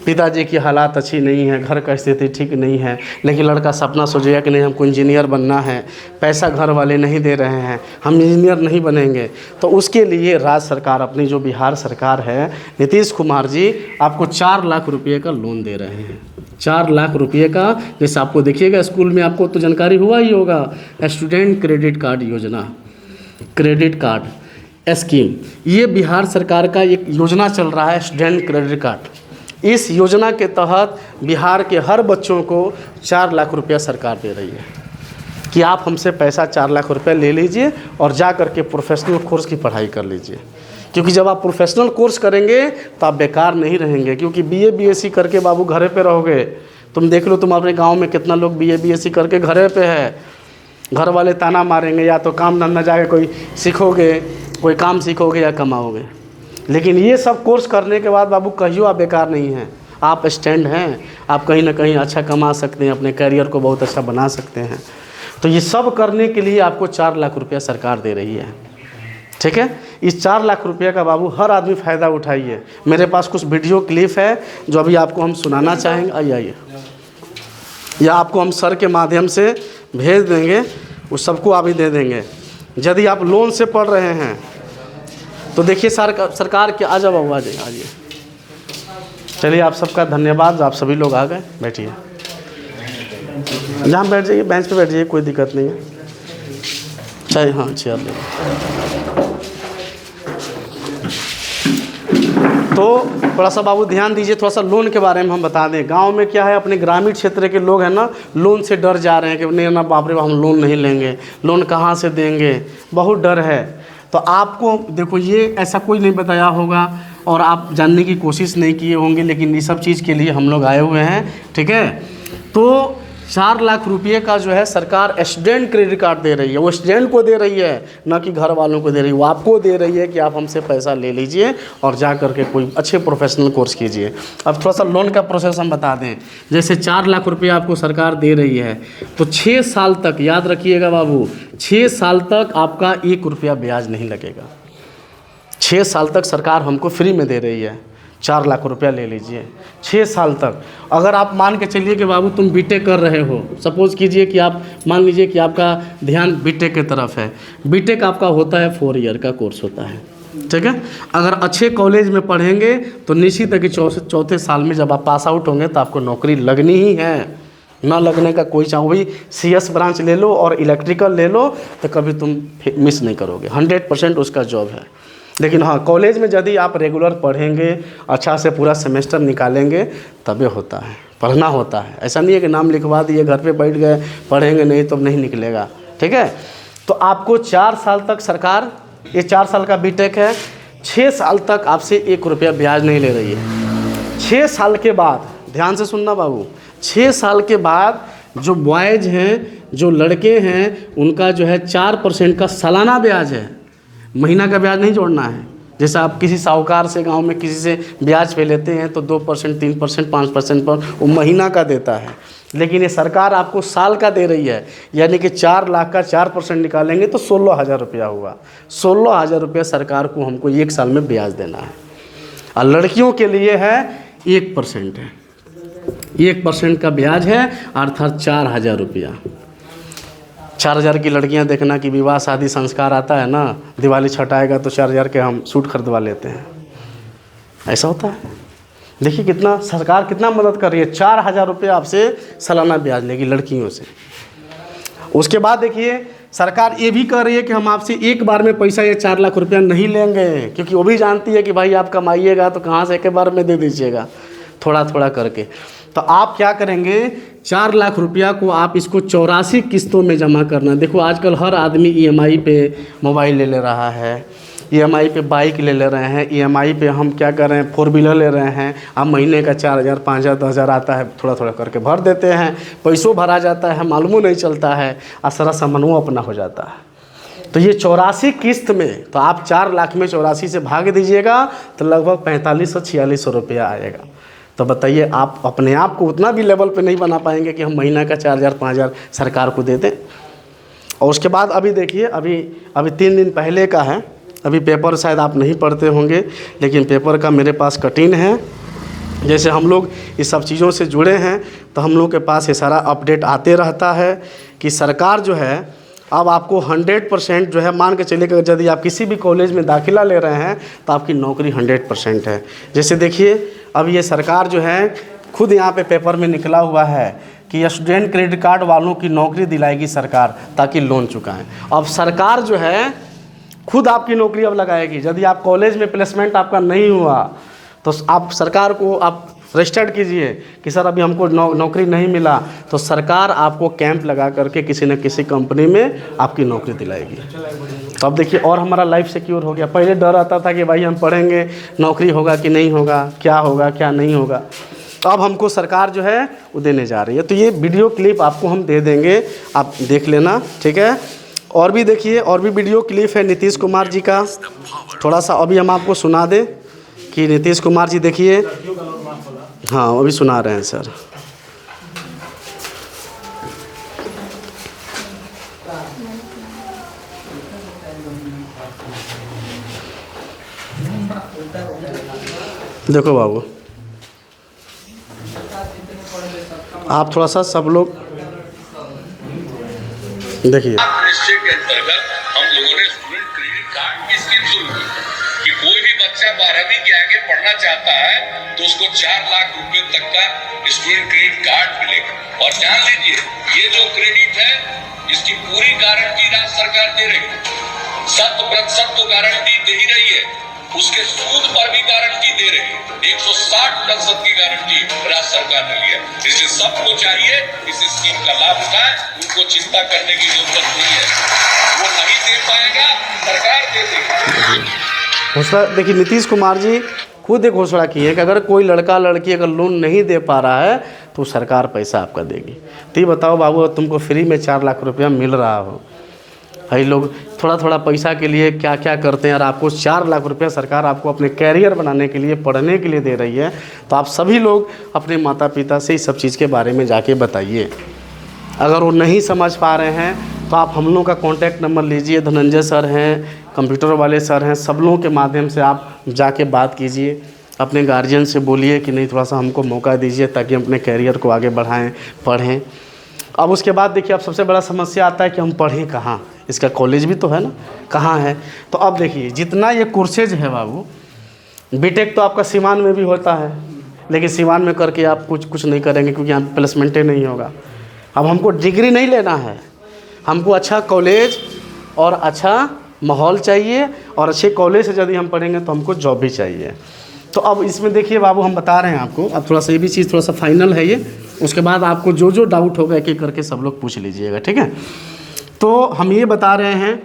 पिताजी की हालात अच्छी नहीं है, घर का स्थिति ठीक नहीं है, लेकिन लड़का सपना सोचेगा कि नहीं हमको इंजीनियर बनना है, पैसा घर वाले नहीं दे रहे हैं, हम इंजीनियर नहीं बनेंगे। तो उसके लिए राज्य सरकार, अपनी जो बिहार सरकार है, नीतीश कुमार जी आपको 4 लाख रुपये का लोन दे रहे हैं। 4 लाख रुपये का, जैसे आपको देखिएगा स्कूल में आपको तो जानकारी हुआ ही होगा, स्टूडेंट क्रेडिट कार्ड योजना, क्रेडिट कार्ड स्कीम, ये बिहार सरकार का एक योजना चल रहा है, स्टूडेंट क्रेडिट कार्ड। इस योजना के तहत बिहार के हर बच्चों को 4 लाख रुपया सरकार दे रही है। कि आप हमसे पैसा 4 लाख रुपए ले लीजिए और जा करके प्रोफेशनल कोर्स की पढ़ाई कर लीजिए। क्योंकि जब आप प्रोफेशनल कोर्स करेंगे तो आप बेकार नहीं रहेंगे। क्योंकि बीए बीएससी करके बाबू घरे पे रहोगे, तुम देख लो, तुम अपने गांव में कितना लोग बीए बीएससी करके घरे पे है, घर वाले ताना मारेंगे, या तो काम धंधा जाके कोई सीखोगे, कोई काम सीखोगे या कमाओगे। लेकिन ये सब कोर्स करने के बाद बाबू कहियो आप बेकार नहीं हैं, आप स्टैंड हैं, आप कहीं ना कहीं अच्छा कमा सकते हैं, अपने करियर को बहुत अच्छा बना सकते हैं। तो ये सब करने के लिए आपको 4 लाख रुपया सरकार दे रही है, ठीक है। इस 4 लाख रुपये का बाबू हर आदमी फ़ायदा उठाइए। मेरे पास कुछ वीडियो क्लिप है जो अभी आपको हम सुनाना चाहेंगे। आइए, या आपको हम सर के माध्यम से भेज देंगे, उस सबको अभी दे देंगे। यदि आप लोन से पढ़ रहे हैं तो देखिए सरकार के आ जाओ, आ जाइए। चलिए, आप सबका धन्यवाद, आप सभी लोग आ गए। बैठिए, जहाँ बैठ जाइए, बेंच पे बैठ जाइए, कोई दिक्कत नहीं है। चाहे हाँ चेयर ले। तो थोड़ा सा बाबू ध्यान दीजिए, थोड़ा सा लोन के बारे में हम बता दें। गांव में क्या है, अपने ग्रामीण क्षेत्र के लोग हैं ना, लोन से डर जा रहे हैं कि नहीं ना, बाप रे बाप, हम लोन नहीं लेंगे, लोन कहाँ से देंगे, बहुत डर है। तो आपको देखो, ये ऐसा कोई नहीं बताया होगा और आप जानने की कोशिश नहीं किए होंगे, लेकिन ये सब चीज़ के लिए हम लोग आए हुए हैं, ठीक है। तो 4 लाख रुपये का जो है सरकार स्टूडेंट क्रेडिट कार्ड दे रही है। वो स्टूडेंट को दे रही है, ना कि घर वालों को दे रही है। वो आपको दे रही है कि आप हमसे पैसा ले लीजिए और जा करके कोई अच्छे प्रोफेशनल कोर्स कीजिए। अब थोड़ा सा लोन का प्रोसेस हम बता दें। जैसे 4 लाख रुपये आपको सरकार दे रही है, तो 6 साल तक, याद रखिएगा बाबू, 6 साल तक आपका 1 रुपया ब्याज नहीं लगेगा। 6 साल तक सरकार हमको फ्री में दे रही है। 4 लाख रुपया ले लीजिए 6 साल तक। अगर आप मान के चलिए कि बाबू तुम बीटेक कर रहे हो, सपोज़ कीजिए कि आप मान लीजिए कि आपका ध्यान बीटेक की तरफ है। बीटेक आपका होता है 4 ईयर का कोर्स होता है, ठीक है। अगर अच्छे कॉलेज में पढ़ेंगे तो निश्चित है कि चौथे साल में जब आप पास आउट होंगे तो आपको नौकरी लगनी ही है, ना लगने का कोई चाहो भी। CS ब्रांच ले लो और इलेक्ट्रिकल ले लो तो कभी तुम मिस नहीं करोगे, 100% उसका जॉब है। लेकिन हाँ, कॉलेज में यदि आप रेगुलर पढ़ेंगे, अच्छा से पूरा सेमेस्टर निकालेंगे, तबे होता है, पढ़ना होता है। ऐसा नहीं है कि नाम लिखवा दिए, घर पे बैठ गए, पढ़ेंगे नहीं तो नहीं निकलेगा, ठीक है। तो आपको 4 साल तक सरकार, ये 4 साल का बीटेक है, 6 साल तक आपसे 1 रुपया ब्याज नहीं ले रही है। 6 साल के बाद, ध्यान से सुनना बाबू, 6 साल के बाद जो बॉयज़ हैं, जो लड़के हैं, उनका जो है 4% का सालाना ब्याज है। महीना का ब्याज नहीं जोड़ना है। जैसा आप किसी साहूकार से, गांव में किसी से ब्याज पे लेते हैं तो 2%, 3%, 5% पर वो महीना का देता है। लेकिन ये सरकार आपको साल का दे रही है, यानी कि 4 लाख का 4% निकालेंगे तो 16,000 रुपया हुआ। 16,000 रुपया सरकार को हमको 1 साल में ब्याज देना है। और लड़कियों के लिए है 1% है, 1% का ब्याज है, अर्थात 4,000 रुपया। 4,000 की लड़कियां देखना कि विवाह शादी संस्कार आता है ना, दिवाली छठ आएगा तो 4,000 के हम सूट खरीदवा लेते हैं, ऐसा होता है। देखिए कितना सरकार कितना मदद कर रही है। 4,000 रुपये आपसे सालाना ब्याज लेगी लड़कियों से। उसके बाद देखिए सरकार ये भी कर रही है कि हम आपसे एक बार में पैसा ये 4 लाख रुपया नहीं लेंगे, क्योंकि वो भी जानती है कि भाई आप कमाइएगा तो कहाँ से एक बार में दे दीजिएगा, थोड़ा थोड़ा करके। तो आप क्या करेंगे, 4 लाख रुपया को आप इसको 84 किस्तों में जमा करना। देखो आजकल हर आदमी EMI पे मोबाइल ले रहा है, EMI पे बाइक ले रहे हैं, EMI पे हम क्या कर रहे हैं, 4 व्हीलर ले रहे हैं। अब महीने का 4,000, 5,000, 10,000 आता है, थोड़ा थोड़ा करके भर देते हैं, पैसों भरा जाता है, मालूम नहीं चलता है, और सारा सामानों अपना हो जाता है। तो ये 84 किस्त में, तो आप 4 लाख में 84 से भाग दीजिएगा तो लगभग 4500-4600 रुपया आएगा। तो बताइए आप अपने आप को उतना भी लेवल पे नहीं बना पाएंगे कि हम महीना का 4,000, 5,000 सरकार को दे दें। और उसके बाद अभी देखिए, अभी 3 दिन पहले का है, अभी पेपर शायद आप नहीं पढ़ते होंगे, लेकिन पेपर का मेरे पास कटिंग है। जैसे हम लोग इस सब चीज़ों से जुड़े हैं तो हम लोग के पास ये सारा अपडेट आते रहता है कि सरकार जो है अब आपको 100% जो है, मान के चलिए कि यदि आप किसी भी कॉलेज में दाखिला ले रहे हैं तो आपकी नौकरी 100% है। जैसे देखिए अब ये सरकार जो है खुद यहाँ पे पेपर में निकला हुआ है कि स्टूडेंट क्रेडिट कार्ड वालों की नौकरी दिलाएगी सरकार ताकि लोन चुकाएं। अब सरकार जो है खुद आपकी नौकरी अब लगाएगी। यदि आप कॉलेज में प्लेसमेंट आपका नहीं हुआ तो आप सरकार को आप रजिस्टर्ड कीजिए कि सर अभी हमको नौकरी नहीं मिला, तो सरकार आपको कैंप लगा करके किसी न किसी कंपनी में आपकी नौकरी दिलाएगी। तो अब देखिए और हमारा लाइफ सिक्योर हो गया। पहले डर आता था कि भाई हम पढ़ेंगे नौकरी होगा कि नहीं होगा, क्या नहीं होगा। तो अब हमको सरकार जो है वो देने जा रही है। तो ये वीडियो क्लिप आपको हम दे देंगे, आप देख लेना, ठीक है। और भी देखिए, और भी वीडियो क्लिप है नीतीश कुमार जी का, थोड़ा सा अभी हम आपको सुना दें कि नीतीश कुमार जी देखिए, हाँ अभी सुना रहे हैं सर। देखो बाबू, आप थोड़ा सा सब लोग देखिए।
निश्चय के अंतर्गत हम लोगों ने स्टूडेंट क्रेडिट कार्ड की स्कीम शुरू की कि कोई भी बच्चा 12वीं के आगे पढ़ना चाहता है तो उसको 4 लाख रुपए तक का स्टूडेंट क्रेडिट कार्ड मिलेगा। और जान लीजिए, ये जो क्रेडिट है इसकी पूरी गारंटी राज्य सरकार दे रही है, 100% तो गारंटी दे ही रही है, उसके सूद पर भी गारंटी दे रही है, 160% की गारंटी राज्य सरकार ने लिया। इसलिए सबको चाहिए इस स्कीम का लाभ उठाएं, उनको चिंता करने की जरूरत नहीं है, वो नहीं दे पाएगा सरकार दे देगी।
घोषणा देखिए, नीतीश कुमार जी खुद एक घोषणा की है कि अगर कोई लड़का लड़की अगर लोन नहीं दे पा रहा है तो सरकार पैसा आपका देगी। तो ये बताओ बाबू, तुमको फ्री में 4 लाख रुपया मिल रहा हो, भाई लोग थोड़ा थोड़ा पैसा के लिए क्या क्या करते हैं, और आपको 4 लाख रुपया सरकार आपको अपने कैरियर बनाने के लिए, पढ़ने के लिए दे रही है। तो आप सभी लोग अपने माता पिता से इस सब चीज़ के बारे में जाके बताइए। अगर वो नहीं समझ पा रहे हैं तो आप हम लोगों का कॉन्टैक्ट नंबर लीजिए, धनंजय सर हैं, कंप्यूटर वाले सर हैं, सब लोगों के माध्यम से आप जाके बात कीजिए, अपने गार्जियन से बोलिए कि नहीं थोड़ा सा हमको मौका दीजिए ताकि हम अपने कैरियर को आगे बढ़ाएं, पढ़ें। अब उसके बाद देखिए, अब सबसे बड़ा समस्या आता है कि हम पढ़ें कहाँ, इसका कॉलेज भी तो है ना, कहाँ है। तो अब देखिए, जितना ये कोर्सेज है बाबू, बीटेक तो आपका सीवान में भी होता है, लेकिन सीवान में करके आप कुछ नहीं करेंगे क्योंकि यहाँ प्लेसमेंट ही नहीं होगा। अब हमको डिग्री नहीं लेना है, हमको अच्छा कॉलेज और अच्छा माहौल चाहिए, और अच्छे कॉलेज से यदि हम पढ़ेंगे तो हमको जॉब भी चाहिए। तो अब इसमें देखिए बाबू, हम बता रहे हैं आपको, अब थोड़ा सा ये भी चीज़ थोड़ा सा फाइनल है ये, उसके बाद आपको जो जो डाउट होगा एक एक करके सब लोग पूछ लीजिएगा, ठीक है। तो हम ये बता रहे हैं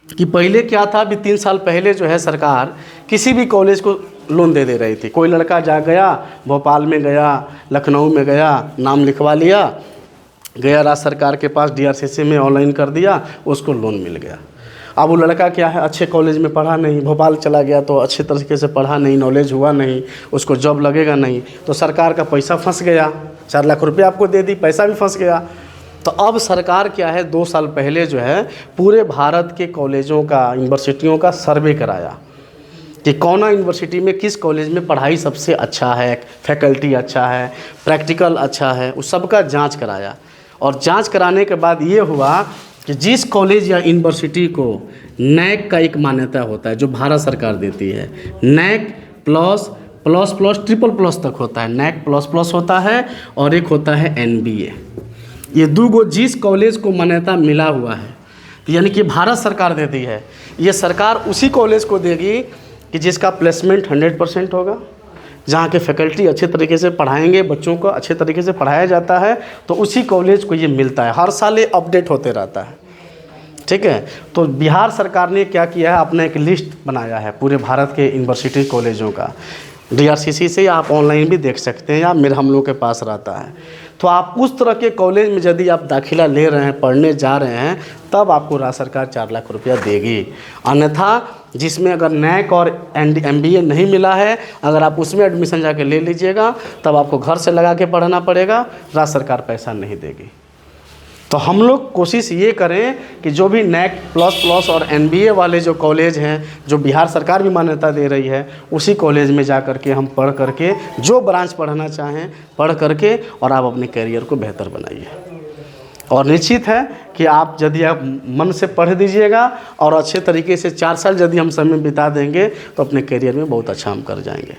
कि पहले क्या था, अभी 3 साल पहले जो है सरकार किसी भी कॉलेज को लोन दे रही थी। कोई लड़का जा गया, भोपाल में गया, लखनऊ में गया, नाम लिखवा लिया, गया राज्य सरकार के पास, DRCC में ऑनलाइन कर दिया, उसको लोन मिल गया। अब वो लड़का क्या है, अच्छे कॉलेज में पढ़ा नहीं, भोपाल चला गया तो अच्छे तरीके से पढ़ा नहीं, नॉलेज हुआ नहीं, उसको जॉब लगेगा नहीं, तो सरकार का पैसा फंस गया, 4 लाख रुपया आपको दे दी, पैसा भी फंस गया। तो अब सरकार क्या है, 2 साल पहले जो है पूरे भारत के कॉलेजों का, यूनिवर्सिटियों का सर्वे कराया कि कौन यूनिवर्सिटी में किस कॉलेज में पढ़ाई सबसे अच्छा है, फैकल्टी अच्छा है, प्रैक्टिकल अच्छा है, उस सब का जाँच कराया। और जांच कराने के बाद ये हुआ कि जिस कॉलेज या यूनिवर्सिटी को नैक का एक मान्यता होता है जो भारत सरकार देती है, NAAC plus plus plus triple plus तक होता है, नैक प्लस प्लस होता है, और एक होता है NBA। ये 2 गो जिस कॉलेज को मान्यता मिला हुआ है, यानी कि भारत सरकार देती है, ये सरकार उसी कॉलेज को देगी कि जिसका प्लेसमेंट 100% होगा, जहाँ के फैकल्टी अच्छे तरीके से पढ़ाएंगे, बच्चों को अच्छे तरीके से पढ़ाया जाता है, तो उसी कॉलेज को ये मिलता है। हर साल ये अपडेट होते रहता है, ठीक है। तो बिहार सरकार ने क्या किया है, अपना एक लिस्ट बनाया है पूरे भारत के यूनिवर्सिटी कॉलेजों का, DRCC से आप ऑनलाइन भी देख सकते हैं, या मेरे हम लोग के पास रहता है। तो आप उस तरह के कॉलेज में यदि आप दाखिला ले रहे हैं, पढ़ने जा रहे हैं, तब आपको राज्य सरकार 4 लाख रुपया देगी। अन्यथा जिसमें अगर नैक और MBA नहीं मिला है, अगर आप उसमें एडमिशन जाके ले लीजिएगा, तब आपको घर से लगा के पढ़ना पड़ेगा, राज्य सरकार पैसा नहीं देगी। तो हम लोग कोशिश ये करें कि जो भी नैक प्लस प्लस और NBA वाले जो कॉलेज हैं, जो बिहार सरकार भी मान्यता दे रही है, उसी कॉलेज में जा कर के हम पढ़ करके जो ब्रांच पढ़ना चाहें पढ़ करके, और आप अपने करियर को बेहतर बनाइए। और निश्चित है कि आप यदि आप मन से पढ़ दीजिएगा और अच्छे तरीके से 4 साल यदि हम समय बिता देंगे तो अपने करियर में बहुत अच्छा हम कर जाएंगे।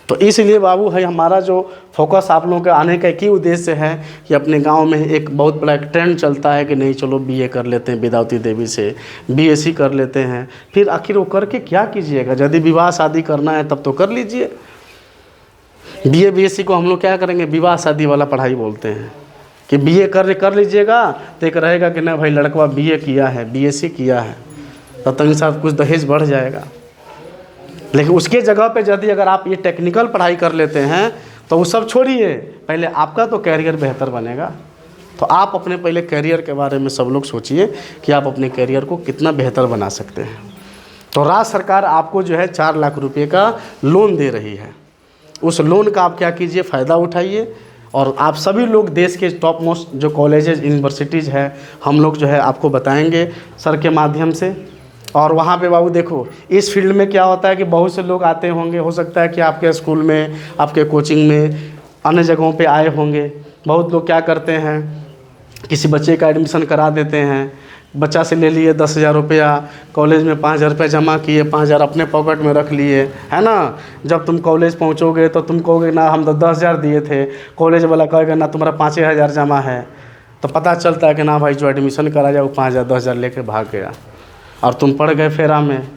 तो इसलिए बाबू है, हमारा जो फोकस आप लोगों के आने का एक ही उद्देश्य है कि अपने गांव में एक बहुत बड़ा एक ट्रेंड चलता है कि नहीं चलो BA कर लेते हैं विद्यावती देवी से, BSc कर लेते हैं, फिर आखिर वो करके क्या कीजिएगा, यदि विवाह शादी करना है तब तो कर लीजिए, बीए बीएससी को हम लोग क्या करेंगे, विवाह शादी वाला पढ़ाई बोलते हैं कि बीए कर लीजिएगा तो एक रहेगा कि ना भाई लड़का बीए किया है, बीएससी किया है, तो तंग साथ कुछ दहेज बढ़ जाएगा। लेकिन उसके जगह पे यदि अगर आप ये टेक्निकल पढ़ाई कर लेते हैं तो वो सब छोड़िए, पहले आपका तो कैरियर बेहतर बनेगा। तो आप अपने पहले कैरियर के बारे में सब लोग सोचिए कि आप अपने कैरियर को कितना बेहतर बना सकते हैं। तो राज्य सरकार आपको जो है 4 लाख रुपए का लोन दे रही है। उस लोन का आप क्या कीजिए, फ़ायदा उठाइए। और आप सभी लोग देश के टॉप मोस्ट जो कॉलेजेज यूनिवर्सिटीज़ है हम लोग जो है आपको बताएंगे सर के माध्यम से। और वहाँ पे बाबू देखो, इस फील्ड में क्या होता है कि बहुत से लोग आते होंगे, हो सकता है कि आपके स्कूल में, आपके कोचिंग में, अन्य जगहों पे आए होंगे। बहुत लोग क्या करते हैं, किसी बच्चे का एडमिशन करा देते हैं, बच्चा से ले लिए 10,000 रुपया, कॉलेज में 5,000 रुपया जमा किए, 5,000 अपने पॉकेट में रख लिए, है ना। जब तुम कॉलेज पहुंचोगे तो तुम कहोगे ना हम तो 10,000 दिए थे, कॉलेज वाला कहेगा ना तुम्हारा 5,000 जमा है। तो पता चलता है कि ना भाई जो एडमिशन करा जाए वो 5,000 10,000 लेके भाग गया और तुम पड़ गए फेरा में।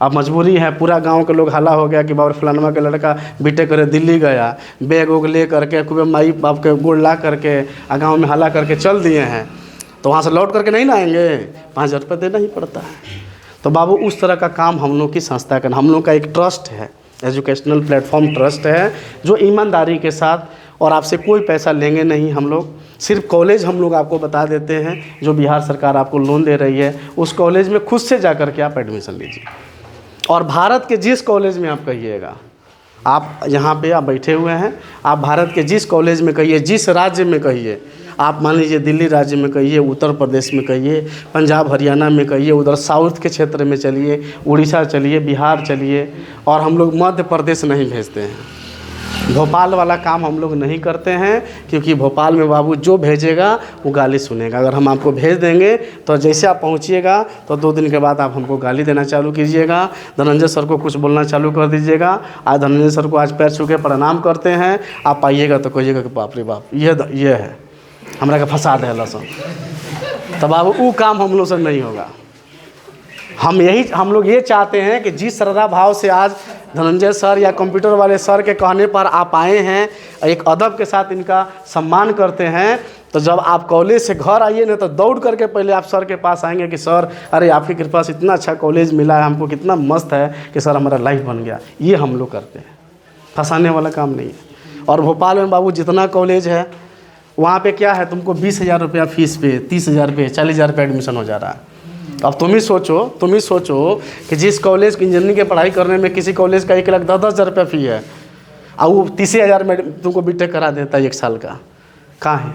अब मजबूरी है, पूरा गांव के लोग हल्ला हो गया कि बाबा फलानमा का लड़का बीटेक करे दिल्ली गया, बैग वोग ले करके खूब माई बाप के गुड़ ला करके गाँव में हल्ला करके चल दिए हैं। तो वहाँ से लौट करके नहीं ना आएंगे, 5,000 रुपये देना ही पड़ता है। तो बाबू उस तरह का काम हम लोग की संस्था का, हम लोग का एक ट्रस्ट है, एजुकेशनल प्लेटफॉर्म ट्रस्ट है, जो ईमानदारी के साथ, और आपसे कोई पैसा लेंगे नहीं हम लोग। सिर्फ कॉलेज हम लोग आपको बता देते हैं जो बिहार सरकार आपको लोन दे रही है, उस कॉलेज में खुद से जा कर के आप एडमिशन लीजिए। और भारत के जिस कॉलेज में आप कहिएगा, आप यहाँ पे आप बैठे हुए हैं, आप भारत के जिस कॉलेज में कहिए, जिस राज्य में कहिए, आप मान लीजिए दिल्ली राज्य में कहिए, उत्तर प्रदेश में कहिए, पंजाब हरियाणा में कहिए, उधर साउथ के क्षेत्र में चलिए, उड़ीसा चलिए, बिहार चलिए। और हम लोग मध्य प्रदेश नहीं भेजते हैं, भोपाल वाला काम हम लोग नहीं करते हैं, क्योंकि भोपाल में बाबू जो भेजेगा वो गाली सुनेगा। अगर हम आपको भेज देंगे तो जैसे आप पहुंचिएगा तो 2 दिन के बाद आप हमको गाली देना चालू कीजिएगा, धनंजय सर को कुछ बोलना चालू कर दीजिएगा। आज धनंजय सर को आज पैर छू के प्रणाम करते हैं, आप आइएगा तो कहिएगा कि बाप रे बाप ये है हमरा का फंसा दे लसन। तो बाबू वो काम हम लोग से नहीं होगा। हम लोग ये चाहते हैं कि जिस श्रद्धा भाव से आज धनंजय सर या कंप्यूटर वाले सर के कहने पर आप आए हैं, एक अदब के साथ इनका सम्मान करते हैं, तो जब आप कॉलेज से घर आइए ना तो दौड़ करके पहले आप सर के पास आएंगे कि सर अरे आपकी कृपा से इतना अच्छा कॉलेज मिला है हमको, कितना मस्त है कि सर हमारा लाइफ बन गया। ये हम लोग करते हैं, फंसाने वाला काम नहीं है। और भोपाल में बाबू जितना कॉलेज है वहाँ पे क्या है, तुमको 20,000 रुपया फीस पे, 30,000 रुपये, 40,000 रुपये एडमिशन हो जा रहा है। अब तुम ही सोचो कि जिस कॉलेज की इंजीनियरिंग की पढ़ाई करने में किसी कॉलेज का 1,10,000 रुपया फ़ी है और वो 30,000 में तुमको बीटेक करा देता है 1 साल का, कहाँ है?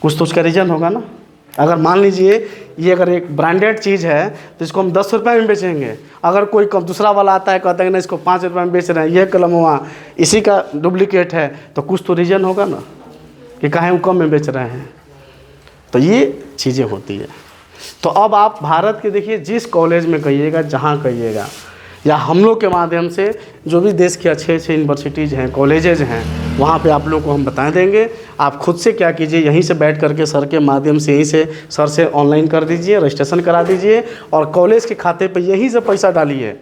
कुछ तो उसका रीज़न होगा ना। अगर मान लीजिए ये अगर एक ब्रांडेड चीज़ है तो इसको हम 10 रुपये में बेचेंगे, अगर कोई दूसरा वाला आता है कहता है ना इसको 5 रुपये में बेच रहे हैं, ये कलम हुआ इसी का डुप्लीकेट है, तो कुछ तो रीज़न होगा ना कि काहे वो कम में बेच रहे हैं। तो ये चीज़ें होती है। तो अब आप भारत के देखिए जिस कॉलेज में कहिएगा, जहाँ कहिएगा, या हम लोग के माध्यम से जो भी देश के अच्छे अच्छे यूनिवर्सिटीज़ हैं, कॉलेजेज हैं, वहाँ पे आप लोग को हम बता देंगे। आप खुद से क्या कीजिए, यहीं से बैठ करके सर के माध्यम से, यहीं से सर से ऑनलाइन कर दीजिए, रजिस्ट्रेशन करा दीजिए और कॉलेज के खाते पे यहीं से पैसा डालिए,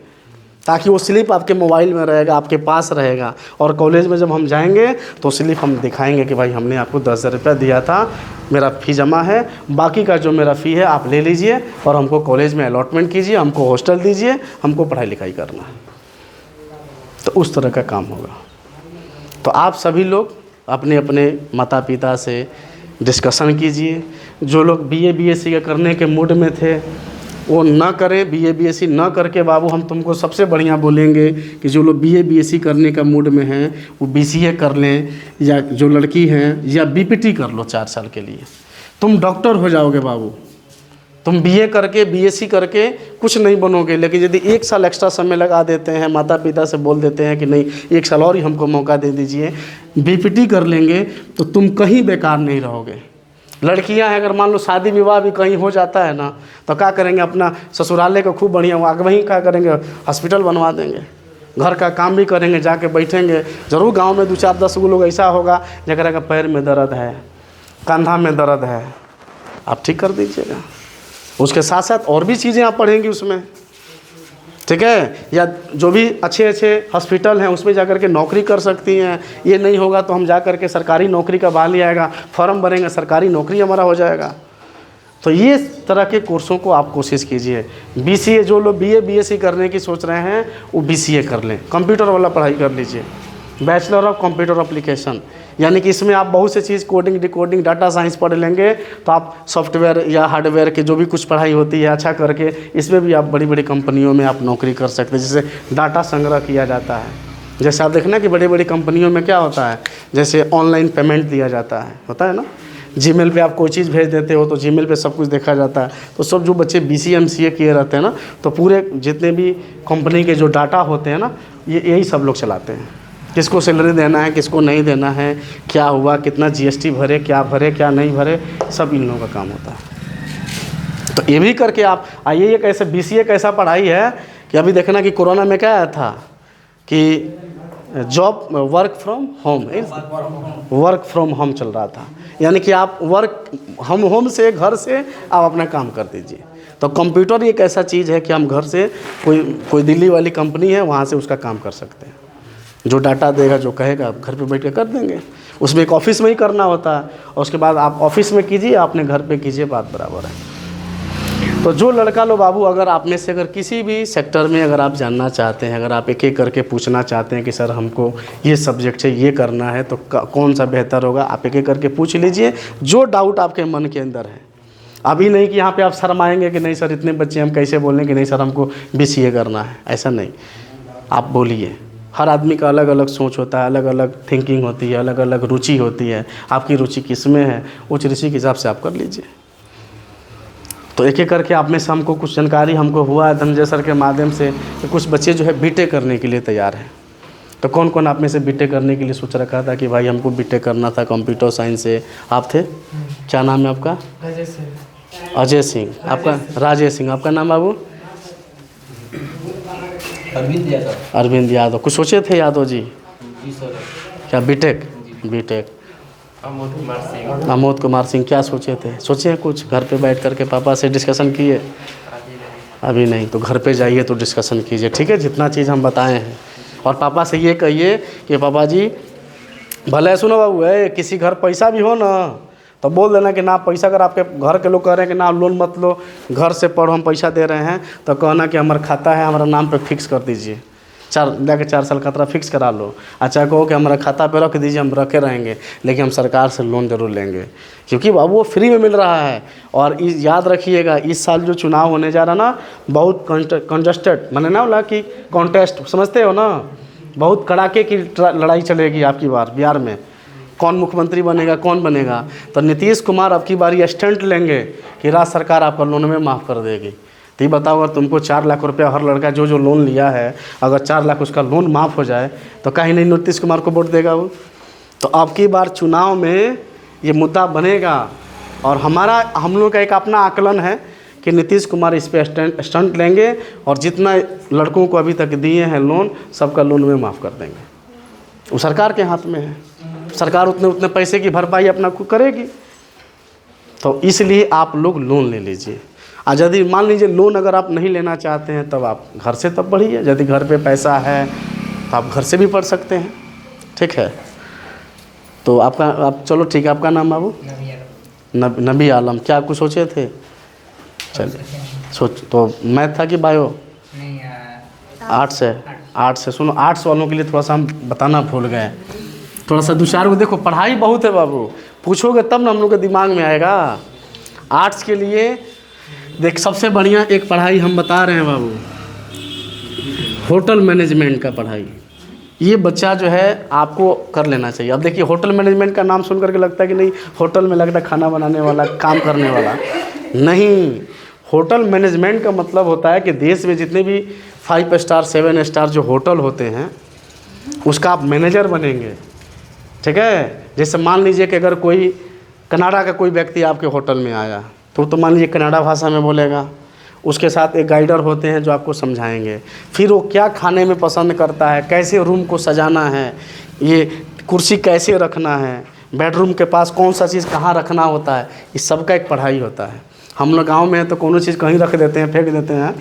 ताकि वो स्लिप आपके मोबाइल में रहेगा, आपके पास रहेगा। और कॉलेज में जब हम जाएंगे तो स्लिप हम दिखाएंगे कि भाई हमने आपको 10,000 रुपया दिया था, मेरा फ़ी जमा है, बाकी का जो मेरा फ़ी है आप ले लीजिए और हमको कॉलेज में अलॉटमेंट कीजिए, हमको हॉस्टल दीजिए, हमको पढ़ाई लिखाई करना है। तो उस तरह का काम होगा। तो आप सभी लोग अपने अपने माता पिता से डिस्कशन कीजिए। जो लोग BA BSc का करने के मूड में थे वो ना करें, BA BSc ना करके बाबू हम तुमको सबसे बढ़िया बोलेंगे कि जो लोग BA BSc करने का मूड में हैं वो BCA कर लें, या जो लड़की हैं या BPT कर लो 4 साल के लिए, तुम डॉक्टर हो जाओगे बाबू। तुम BA करके BSc करके कुछ नहीं बनोगे, लेकिन यदि 1 साल एक्स्ट्रा समय लगा देते हैं, माता पिता से बोल देते हैं कि नहीं 1 साल और ही हमको मौका दे दीजिए, BPT कर लेंगे, तो तुम कहीं बेकार नहीं रहोगे। लड़कियां हैं, अगर मान लो शादी विवाह भी कहीं हो जाता है ना, तो क्या करेंगे, अपना ससुराले को खूब बढ़िया आगे वहीं क्या करेंगे, हॉस्पिटल बनवा देंगे, घर का काम भी करेंगे, जाके बैठेंगे। ज़रूर गांव में 2-4-10 लोग ऐसा होगा जगह का पैर में दर्द है, कंधा में दर्द है, आप ठीक कर दीजिएगा। उसके साथ साथ और भी चीज़ें आप पढ़ेंगी उसमें, ठीक है, या जो भी अच्छे अच्छे हॉस्पिटल हैं उसमें जाकर के नौकरी कर सकती हैं। ये नहीं होगा तो हम जा कर के सरकारी नौकरी का बहाली आएगा, फॉर्म भरेंगे, सरकारी नौकरी हमारा हो जाएगा। तो ये तरह के कोर्सों को आप कोशिश कीजिए। BCA जो लोग BA BSc करने की सोच रहे हैं वो BCA कर लें, कंप्यूटर वाला पढ़ाई कर लीजिए, बैचलर ऑफ कंप्यूटर एप्लीकेशन, यानी कि इसमें आप बहुत से चीज़ कोडिंग, डिकोडिंग, डाटा साइंस पढ़ लेंगे तो आप सॉफ्टवेयर या हार्डवेयर के जो भी कुछ पढ़ाई होती है अच्छा करके इसमें भी आप बड़ी बड़ी कंपनियों में आप नौकरी कर सकते हैं, जिससे डाटा संग्रह किया जाता है। जैसे आप देखना कि बड़ी बड़ी कंपनियों में क्या होता है, जैसे ऑनलाइन पेमेंट दिया जाता है, होता है ना, जीमेल पे आप कोई चीज़ भेज देते हो तो जीमेल पे सब कुछ देखा जाता है। तो सब जो बच्चे BCA MCA किए रहते हैं ना, तो पूरे जितने भी कंपनी के जो डाटा होते हैं ना, ये यही सब लोग चलाते हैं। किसको सैलरी देना है, किसको नहीं देना है, क्या हुआ, कितना GST भरे, क्या नहीं भरे, सब इन लोगों का काम होता है। तो ये भी करके आप आइए। ये कैसे BCA कैसा पढ़ाई है कि अभी देखना कि कोरोना में क्या आया था कि जॉब वर्क फ्रॉम होम चल रहा था, यानी कि आप होम से, घर से आप अपना काम कर दीजिए। तो कंप्यूटर एक ऐसा चीज़ है कि हम घर से कोई दिल्ली वाली कंपनी है वहाँ से उसका काम कर सकते हैं। जो डाटा देगा, जो कहेगा, आप घर पे बैठ के कर देंगे। उसमें एक ऑफिस में ही करना होता है और उसके बाद आप ऑफिस में कीजिए, अपने घर पे कीजिए, बात बराबर है। तो जो लड़का लो बाबू, अगर आप में से अगर किसी भी सेक्टर में अगर आप जानना चाहते हैं, अगर आप एक एक करके पूछना चाहते हैं कि सर हमको ये सब्जेक्ट है, ये करना है, तो कौन सा बेहतर होगा, आप एक एक करके पूछ लीजिए जो डाउट आपके मन के अंदर है। अभी नहीं कि यहाँ पे आप शर्माएंगे कि नहीं सर इतने बच्चे हम कैसे बोलें कि नहीं सर हमको BCA करना है, ऐसा नहीं। आप बोलिए। हर आदमी का अलग अलग सोच होता है, अलग अलग थिंकिंग होती है, अलग अलग रुचि होती है। आपकी रुचि किस में है, उस रुचि के हिसाब से आप कर लीजिए। तो एक एक करके आप में से हमको कुछ जानकारी हमको हुआ है धनंजय सर के माध्यम से कि कुछ बच्चे जो है BTech करने के लिए तैयार हैं। तो कौन कौन आप में से BTech करने के लिए सोच रखा था कि भाई हमको BTech करना था कंप्यूटर साइंस से? आप थे? क्या नाम है आपका? अजय सिंह। आपका? राजेश सिंह। आपका नाम बाबू? अरविंद यादव। कुछ सोचे थे यादव जी? सर। क्या BTech? आमोद कुमार सिंह। क्या सोचे थे? सोचे हैं कुछ? घर पे बैठ करके पापा से डिस्कशन किए? अभी नहीं, तो घर पे जाइए तो डिस्कशन कीजिए, ठीक है, जितना चीज़ हम बताए हैं। और पापा से ये कहिए कि पापा जी भले सुनो बाबू, है किसी घर पैसा भी हो ना तो बोल देना कि ना पैसा, अगर आपके घर के लोग कह रहे हैं कि ना लोन मत लो, घर से पढ़ो, हम पैसा दे रहे हैं, तो कहना कि हमारा खाता है, हमारा नाम पे फिक्स कर दीजिए, 4 साल का तरह फिक्स करा लो। अच्छा कहो कि हमारा खाता पे रख दीजिए, हम रखे रहेंगे, लेकिन हम सरकार से लोन जरूर लेंगे, क्योंकि बाबू वो फ्री में मिल रहा है। और याद रखिएगा, इस साल जो चुनाव होने जा रहा ना, बहुत कंजस्टेड, मैंने ना बोला कि कॉन्टेस्ट, समझते हो ना, बहुत कड़ाके की लड़ाई चलेगी आपकी बार बिहार में। कौन मुख्यमंत्री बनेगा, कौन बनेगा? तो नीतीश कुमार अब की बारी स्टंट लेंगे कि राज्य सरकार आपका लोन में माफ़ कर देगी। तो ये बताओ, अगर तुमको 4 लाख रुपया हर लड़का जो लोन लिया है, अगर 4 लाख उसका लोन माफ़ हो जाए तो कहीं नहीं नीतीश कुमार को वोट देगा वो। तो अब की बार चुनाव में ये मुद्दा बनेगा। और हम लोग का एक अपना आकलन है कि नीतीश कुमार इस पर स्टंट लेंगे और जितना लड़कों को अभी तक दिए हैं लोन, सबका लोन में माफ़ कर देंगे। वो सरकार के हाथ में है, सरकार उतने पैसे की भरपाई अपना करेगी। तो इसलिए आप लोग लोन ले लीजिए। और यदि मान लीजिए लोन अगर आप नहीं लेना चाहते हैं, तब आप घर से तब पढ़िए। यदि घर पे पैसा है तो आप घर से भी पढ़ सकते हैं, ठीक है। तो आप चलो ठीक है, आपका नाम बाबू? नबी आलम। क्या कुछ सोचे थे? चलिए तो मैथ था कि बायो? आर्ट्स से। सुनो, आर्ट्स वालों के लिए थोड़ा सा हम बताना भूल गए, थोड़ा सा 2-4 को देखो, पढ़ाई बहुत है बाबू, पूछोगे तब ना हम लोग के दिमाग में आएगा। आर्ट्स के लिए देख, सबसे बढ़िया एक पढ़ाई हम बता रहे हैं बाबू, होटल मैनेजमेंट का पढ़ाई। ये बच्चा जो है आपको कर लेना चाहिए। अब देखिए, होटल मैनेजमेंट का नाम सुन करके लगता है कि नहीं होटल में लगता है खाना बनाने वाला, काम करने वाला। नहीं, होटल मैनेजमेंट का मतलब होता है कि देश में जितने भी 5 स्टार 7 स्टार जो होटल होते हैं उसका आप मैनेजर बनेंगे, ठीक है। जैसे मान लीजिए कि अगर कोई कनाडा का कोई व्यक्ति आपके होटल में आया तो मान लीजिए कनाडा भाषा में बोलेगा, उसके साथ एक गाइडर होते हैं जो आपको समझाएंगे। फिर वो क्या खाने में पसंद करता है, कैसे रूम को सजाना है, ये कुर्सी कैसे रखना है, बेडरूम के पास कौन सा चीज़ कहाँ रखना होता है, इस सब का एक पढ़ाई होता है। हम लोग गांव में तो कोनो चीज़ कहीं रख देते हैं, फेंक देते हैं,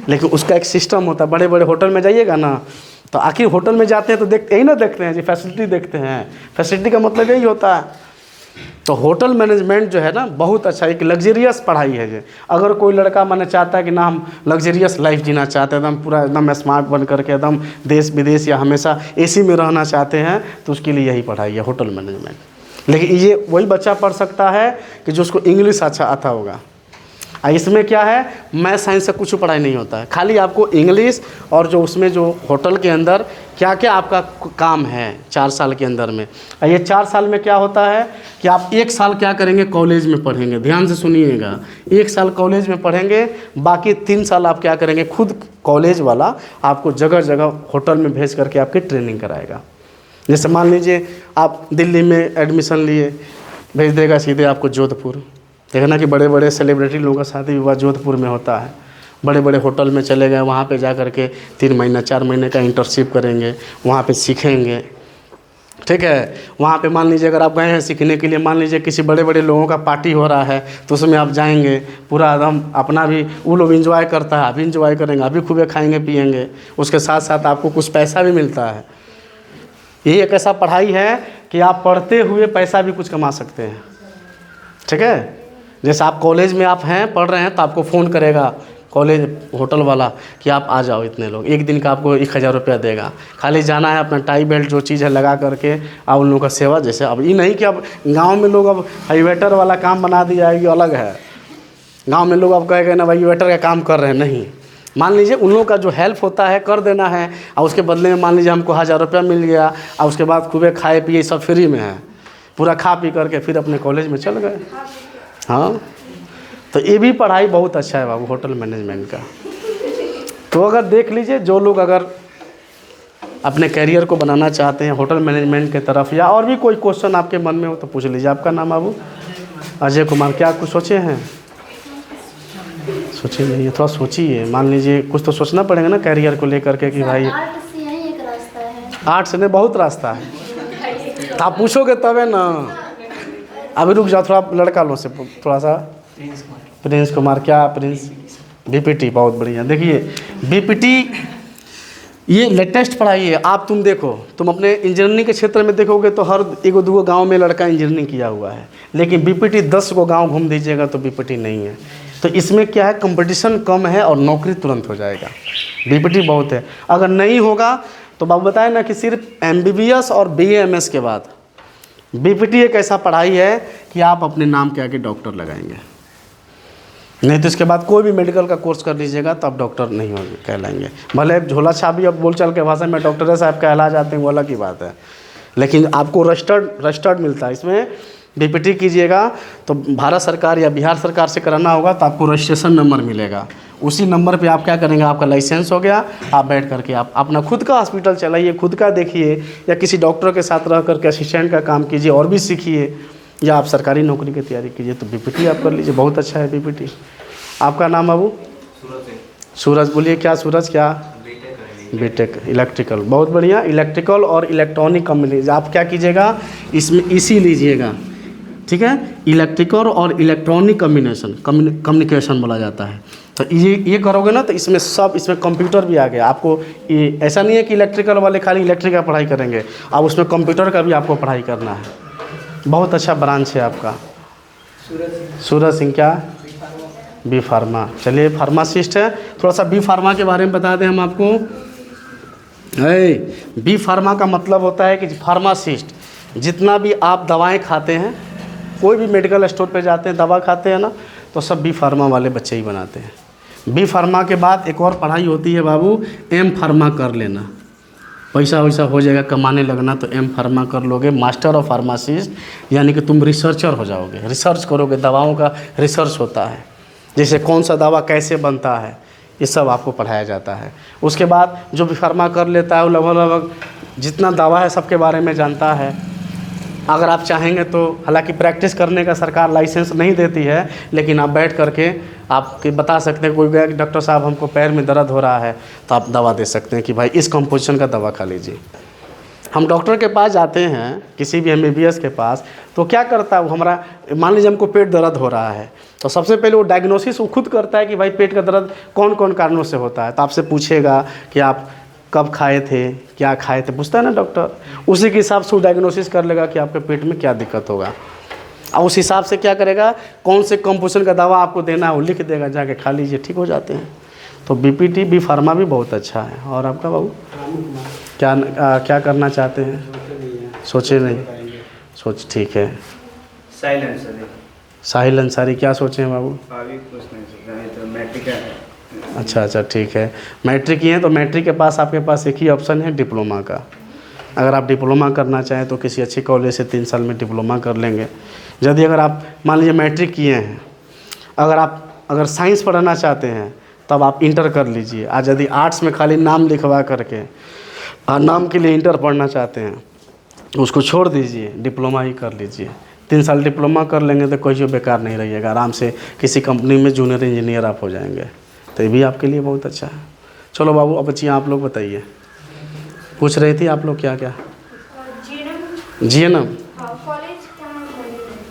लेकिन उसका एक सिस्टम होता है। बड़े बड़े होटल में जाइएगा ना, तो आखिर होटल में जाते हैं तो देखते यही ना, देखते हैं जी फैसिलिटी देखते हैं। फैसिलिटी का मतलब यही होता है। तो होटल मैनेजमेंट जो है ना बहुत अच्छा, एक लग्जरियस पढ़ाई है ये। अगर कोई लड़का माने चाहता है कि ना हम लग्जरियस लाइफ जीना चाहते हैं, एकदम पूरा एकदम स्मार्ट बन करके एकदम देश विदेश या हमेशा एसी में रहना चाहते हैं, तो उसके लिए यही पढ़ाई है होटल मैनेजमेंट। लेकिन ये वही बच्चा पढ़ सकता है कि जो उसको इंग्लिश अच्छा आता होगा। इसमें क्या है, मैथ साइंस से कुछ पढ़ाई नहीं होता है, खाली आपको इंग्लिश और जो उसमें जो होटल के अंदर क्या क्या आपका काम है 4 साल के अंदर में। ये 4 साल में क्या होता है कि आप 1 साल क्या करेंगे, कॉलेज में पढ़ेंगे। ध्यान से सुनिएगा, 1 साल कॉलेज में पढ़ेंगे, बाकी 3 साल आप क्या करेंगे, खुद कॉलेज वाला आपको जगह जगह होटल में भेज करके आपकी ट्रेनिंग कराएगा। जैसे मान लीजिए आप दिल्ली में एडमिशन लिए, भेज देगा सीधे आपको जोधपुर। देखना कि बड़े बड़े सेलिब्रिटी लोगों का शादी विवाह जोधपुर में होता है। बड़े बड़े होटल में चले गए, वहाँ पे जा कर के 3 महीना 4 महीने का इंटर्नशिप करेंगे, वहाँ पे सीखेंगे। ठीक है, वहाँ पे मान लीजिए अगर आप गए हैं सीखने के लिए, मान लीजिए किसी बड़े बड़े लोगों का पार्टी हो रहा है, तो उसमें आप जाएंगे, पूरा एकदम अपना भी वो लोग एंजॉय करता है, आप भी इंजॉय करेंगे, आप भी खूब खाएंगे पिएंगे, उसके साथ साथ आपको कुछ पैसा भी मिलता है। यही एक ऐसा पढ़ाई है कि आप पढ़ते हुए पैसा भी कुछ कमा सकते हैं। ठीक है, जैसे आप कॉलेज में आप हैं, पढ़ रहे हैं, तो आपको फ़ोन करेगा कॉलेज होटल वाला कि आप आ जाओ, इतने लोग, एक दिन का आपको 1000 रुपया देगा। खाली जाना है, अपना टाई बेल्ट जो चीज़ है लगा करके आप उन लोगों का सेवा। जैसे अब ये नहीं कि अब गांव में लोग अब वेटर वाला काम बना दिया है, ये अलग है। गांव में लोग अब कहेंगे ना भाई वेटर का काम कर रहे हैं, नहीं। मान लीजिए उन लोगों का जो हेल्प होता है कर देना है, और उसके बदले में मान लीजिए हमको 1000 रुपया मिल गया, और उसके बाद खूब खाए पिए सब फ्री में है, पूरा खा पी करके फिर अपने कॉलेज में चल गए। हाँ, तो ये भी पढ़ाई बहुत अच्छा है बाबू होटल मैनेजमेंट का। तो अगर देख लीजिए, जो लोग अगर अपने करियर को बनाना चाहते हैं होटल मैनेजमेंट के तरफ, या और भी कोई क्वेश्चन आपके मन में हो तो पूछ लीजिए। आपका नाम बाबू? अजय कुमार। क्या कुछ सोचे हैं? सोचे नहीं है, थोड़ा सोचिए। मान लीजिए कुछ तो सोचना पड़ेगा ना करियर को लेकर के कि भाई
आर्ट से यही एक रास्ता है।
आर्ट से नहीं, बहुत रास्ता है। आप पूछोगे तबे ना। अभी रुक जाओ, थोड़ा लड़का लो से थोड़ा सा। प्रिंस कुमार। क्या प्रिंस? बीपीटी, बहुत बढ़िया। देखिए बीपीटी ये लेटेस्ट पढ़ाई है। आप तुम देखो, तुम अपने इंजीनियरिंग के क्षेत्र में देखोगे तो हर 1-2 गांव में लड़का इंजीनियरिंग किया हुआ है, लेकिन बीपीटी 10 को गांव घूम दीजिएगा तो बीपीटी नहीं है। तो इसमें क्या है, कंपटीशन कम है और नौकरी तुरंत हो जाएगा। बीपीटी बहुत है। अगर नहीं होगा तो बाबू बताए ना कि सिर्फ एमबीबीएस और बीएएमएस के बाद बीपीटी एक ऐसा पढ़ाई है कि आप अपने नाम के आगे डॉक्टर लगाएंगे। नहीं तो इसके बाद कोई भी मेडिकल का कोर्स कर लीजिएगा तो आप डॉक्टर नहीं होंगे, कहलाएंगे। भले झोला छापी अब बोलचाल के भाषा में डॉक्टर साहब कहला जाते हैं, वो अलग की बात है, लेकिन आपको रजिस्टर्ड मिलता है। इसमें बीपीटी कीजिएगा तो भारत सरकार या बिहार सरकार से कराना होगा तो आपको रजिस्ट्रेशन नंबर मिलेगा। उसी नंबर पे आप क्या करेंगे, आपका लाइसेंस हो गया, आप बैठ करके आप अपना खुद का हॉस्पिटल चलाइए, खुद का देखिए, या किसी डॉक्टर के साथ रह करके असिस्टेंट का काम कीजिए और भी सीखिए, या आप सरकारी नौकरी की तैयारी कीजिए। तो बीपीटी आप कर लीजिए, बहुत अच्छा है बीपीटी। आपका नाम बाबू? सूरज। बोलिए क्या सूरज? क्या? बीटेक इलेक्ट्रिकल, बहुत बढ़िया। इलेक्ट्रिकल और इलेक्ट्रॉनिक कम्युनिकेशन आप क्या कीजिएगा, इसमें इसी लीजिएगा, ठीक है। इलेक्ट्रिकल और इलेक्ट्रॉनिक कम्युनिकेशन बोला जाता है। तो ये करोगे ना तो इसमें सब, इसमें कंप्यूटर भी आ गया आपको। ये ऐसा नहीं है कि इलेक्ट्रिकल वाले खाली इलेक्ट्रिक का पढ़ाई करेंगे, अब उसमें कंप्यूटर का भी आपको पढ़ाई करना है। बहुत अच्छा ब्रांच है आपका। सूरज सिंह। क्या? B pharma. चलिए फार्मासिस्ट है, थोड़ा सा बी फार्मा के बारे में बता दें हम आपको। बी फार्मा का मतलब होता है कि फार्मासिस्ट, जितना भी आप दवाएं खाते हैं, कोई भी मेडिकल स्टोर पे जाते हैं दवा खाते हैं ना, तो सब बी फार्मा वाले बच्चे ही बनाते हैं। बी फार्मा के बाद एक और पढ़ाई होती है बाबू, एम फार्मा कर लेना। पैसा वैसा हो जाएगा, कमाने लगना, तो एम फार्मा कर लोगे, मास्टर ऑफ फार्मासिस्ट, यानी कि तुम रिसर्चर हो जाओगे, रिसर्च करोगे, दवाओं का रिसर्च होता है, जैसे कौन सा दवा कैसे बनता है, ये सब आपको पढ़ाया जाता है। उसके बाद जो भी फार्मा कर लेता है वो लगभग जितना दवा है सबके बारे में जानता है। अगर आप चाहेंगे तो, हालांकि प्रैक्टिस करने का सरकार लाइसेंस नहीं देती है, लेकिन आप बैठ करके आप बता सकते हैं, कोई गया कि डॉक्टर साहब हमको पैर में दर्द हो रहा है, तो आप दवा दे सकते हैं कि भाई इस कंपोजिशन का दवा खा लीजिए। हम डॉक्टर के पास जाते हैं, किसी भी MBBS के पास, तो क्या करता है वो, हमारा मान लीजिए हमको पेट दर्द हो रहा है, तो सबसे पहले वो डायग्नोसिस वो खुद करता है कि भाई पेट का दर्द कौन कौन कारणों से होता है। तो आपसे पूछेगा कि आप कब खाए थे, क्या खाए थे, पूछता है ना डॉक्टर, उसी के हिसाब से वो डायग्नोसिस कर लेगा कि आपके पेट में क्या दिक्कत होगा, और उस हिसाब से क्या करेगा, कौन से कंपोजिशन का दवा आपको देना है वो लिख देगा, जाके खा लीजिए, ठीक हो जाते हैं। तो BPT बी फार्मा भी बहुत अच्छा है। और आपका बाबू क्या करना चाहते हैं? सोचे नहीं, सोच, ठीक है। साहिल अंसारी क्या सोचे हैं बाबू?
तो मैट्रिक है।
अच्छा, ठीक है। मैट्रिक किए हैं तो मैट्रिक के पास आपके पास एक ही ऑप्शन है, डिप्लोमा का। अगर आप डिप्लोमा करना चाहें तो किसी अच्छे कॉलेज से 3 साल में डिप्लोमा कर लेंगे। यदि अगर आप मान लीजिए मैट्रिक किए हैं, अगर साइंस पढ़ना चाहते हैं तब आप इंटर कर लीजिए। आज यदि आर्ट्स में खाली नाम लिखवा करके नाम के लिए इंटर पढ़ना चाहते हैं, उसको छोड़ दीजिए, डिप्लोमा ही कर लीजिए। 3 साल डिप्लोमा कर लेंगे तो कोई जो बेकार नहीं रहिएगा, आराम से किसी कंपनी में जूनियर इंजीनियर आप हो जाएंगे, तो ये भी आपके लिए बहुत अच्छा है। चलो बाबू, अब बच्चियाँ आप लोग बताइए, पूछ रही थी आप लोग क्या क्या? GNM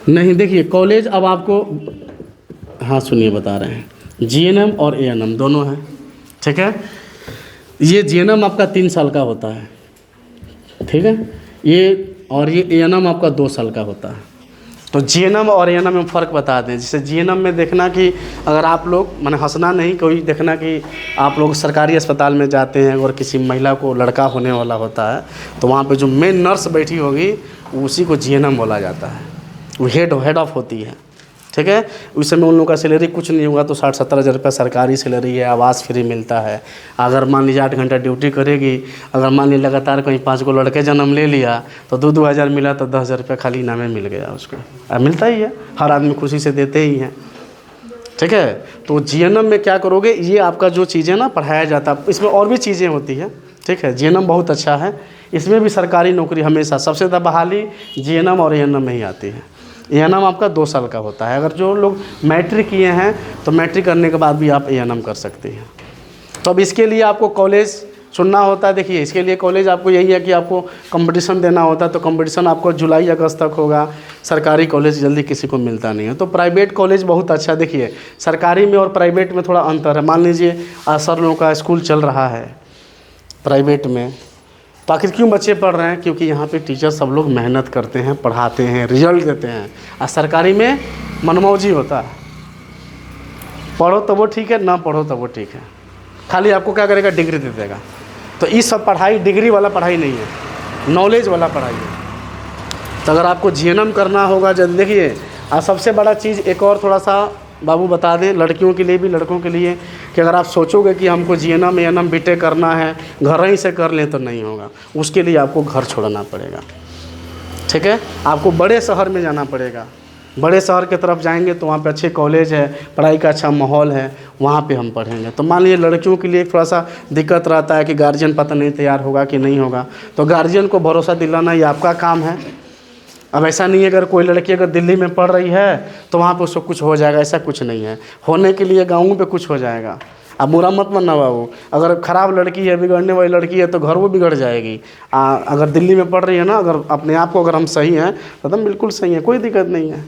नहीं, देखिए कॉलेज अब आपको, हाँ सुनिए बता रहे हैं, GNM और ANM दोनों हैं, ठीक है। ये GNM आपका 3 साल का होता है, ठीक है, ये ANM आपका 2 साल का होता है। तो GNM और ANM में फ़र्क बता दें। जैसे GNM में देखना कि अगर आप लोग, मैंने हंसना नहीं, कोई देखना कि आप लोग सरकारी अस्पताल में जाते हैं और किसी महिला को लड़का होने वाला होता है, तो वहाँ पे जो मेन नर्स बैठी होगी उसी को GNM बोला जाता है, वो हेड ऑफ होती है, ठीक है। उस समय उन लोगों का सैलरी कुछ नहीं होगा, तो 60-70 हज़ार रुपये सरकारी सैलरी है, आवास फ्री मिलता है। अगर मान लीजिए 8 घंटा ड्यूटी करेगी, अगर मान लीजिए लगातार कहीं 5 को लड़के जन्म ले लिया तो 2-2 हज़ार मिला, तो 10 हज़ार रुपये खाली इनाम में मिल गया उसको। मिलता ही है, हर आदमी खुशी से देते ही हैं, ठीक है। तो GNM में क्या करोगे, ये आपका जो चीज़ें ना पढ़ाया जाता है, इसमें और भी चीज़ें होती है, ठीक है। GNM बहुत अच्छा है, इसमें भी सरकारी नौकरी हमेशा सबसे ज़्यादा बहाली GNM और ANM में ही आती है। ANM आपका 2 साल का होता है। अगर जो लोग मैट्रिक किए हैं तो मैट्रिक करने के बाद भी आप ANM कर सकते हैं। तो अब इसके लिए आपको कॉलेज चुनना होता है। देखिए इसके लिए कॉलेज आपको यही है कि आपको कंपटीशन देना होता है, तो कंपटीशन आपको जुलाई अगस्त तक होगा। सरकारी कॉलेज जल्दी किसी को मिलता नहीं है। तो प्राइवेट कॉलेज बहुत अच्छा, देखिए सरकारी में और प्राइवेट में थोड़ा अंतर है। मान लीजिए सर लोगों का स्कूल चल रहा है प्राइवेट में, तो आखिर क्यों बच्चे पढ़ रहे हैं? क्योंकि यहाँ पे टीचर सब लोग मेहनत करते हैं, पढ़ाते हैं, रिजल्ट देते हैं। और सरकारी में मनमौजी होता है, पढ़ो तो वो ठीक है, ना पढ़ो तो वो ठीक है, खाली आपको क्या करेगा, डिग्री दे देगा। तो ये सब पढ़ाई डिग्री वाला पढ़ाई नहीं है, नॉलेज वाला पढ़ाई है। तो अगर आपको GNM करना होगा, जब देखिए सबसे बड़ा चीज़ एक और थोड़ा सा बाबू बता दें, लड़कियों के लिए भी लड़कों के लिए, कि अगर आप सोचोगे कि हमको GNM ANM BTech करना है, घर ही से कर लें, तो नहीं होगा। उसके लिए आपको घर छोड़ना पड़ेगा, ठीक है। आपको बड़े शहर में जाना पड़ेगा। बड़े शहर की तरफ जाएंगे तो वहाँ पे अच्छे कॉलेज है, पढ़ाई का अच्छा माहौल है, वहाँ पे हम पढ़ेंगे। तो मान लीजिए लड़कियों के लिए थोड़ा सा दिक्कत रहता है कि गार्जियन पता नहीं तैयार होगा कि नहीं होगा, तो गार्जियन को भरोसा दिलाना ये आपका काम है। अब ऐसा नहीं है अगर कोई लड़की अगर दिल्ली में पढ़ रही है तो वहाँ पे उसको कुछ हो जाएगा, ऐसा कुछ नहीं है। होने के लिए गाँव पे कुछ हो जाएगा। अब बुरा मत मानना बाबू, अगर ख़राब लड़की है, बिगड़ने वाली लड़की है, तो घर वो बिगड़ जाएगी। अगर दिल्ली में पढ़ रही है ना, अगर अपने आप को अगर हम सही हैं तो एकदम बिल्कुल सही है, कोई दिक्कत नहीं है।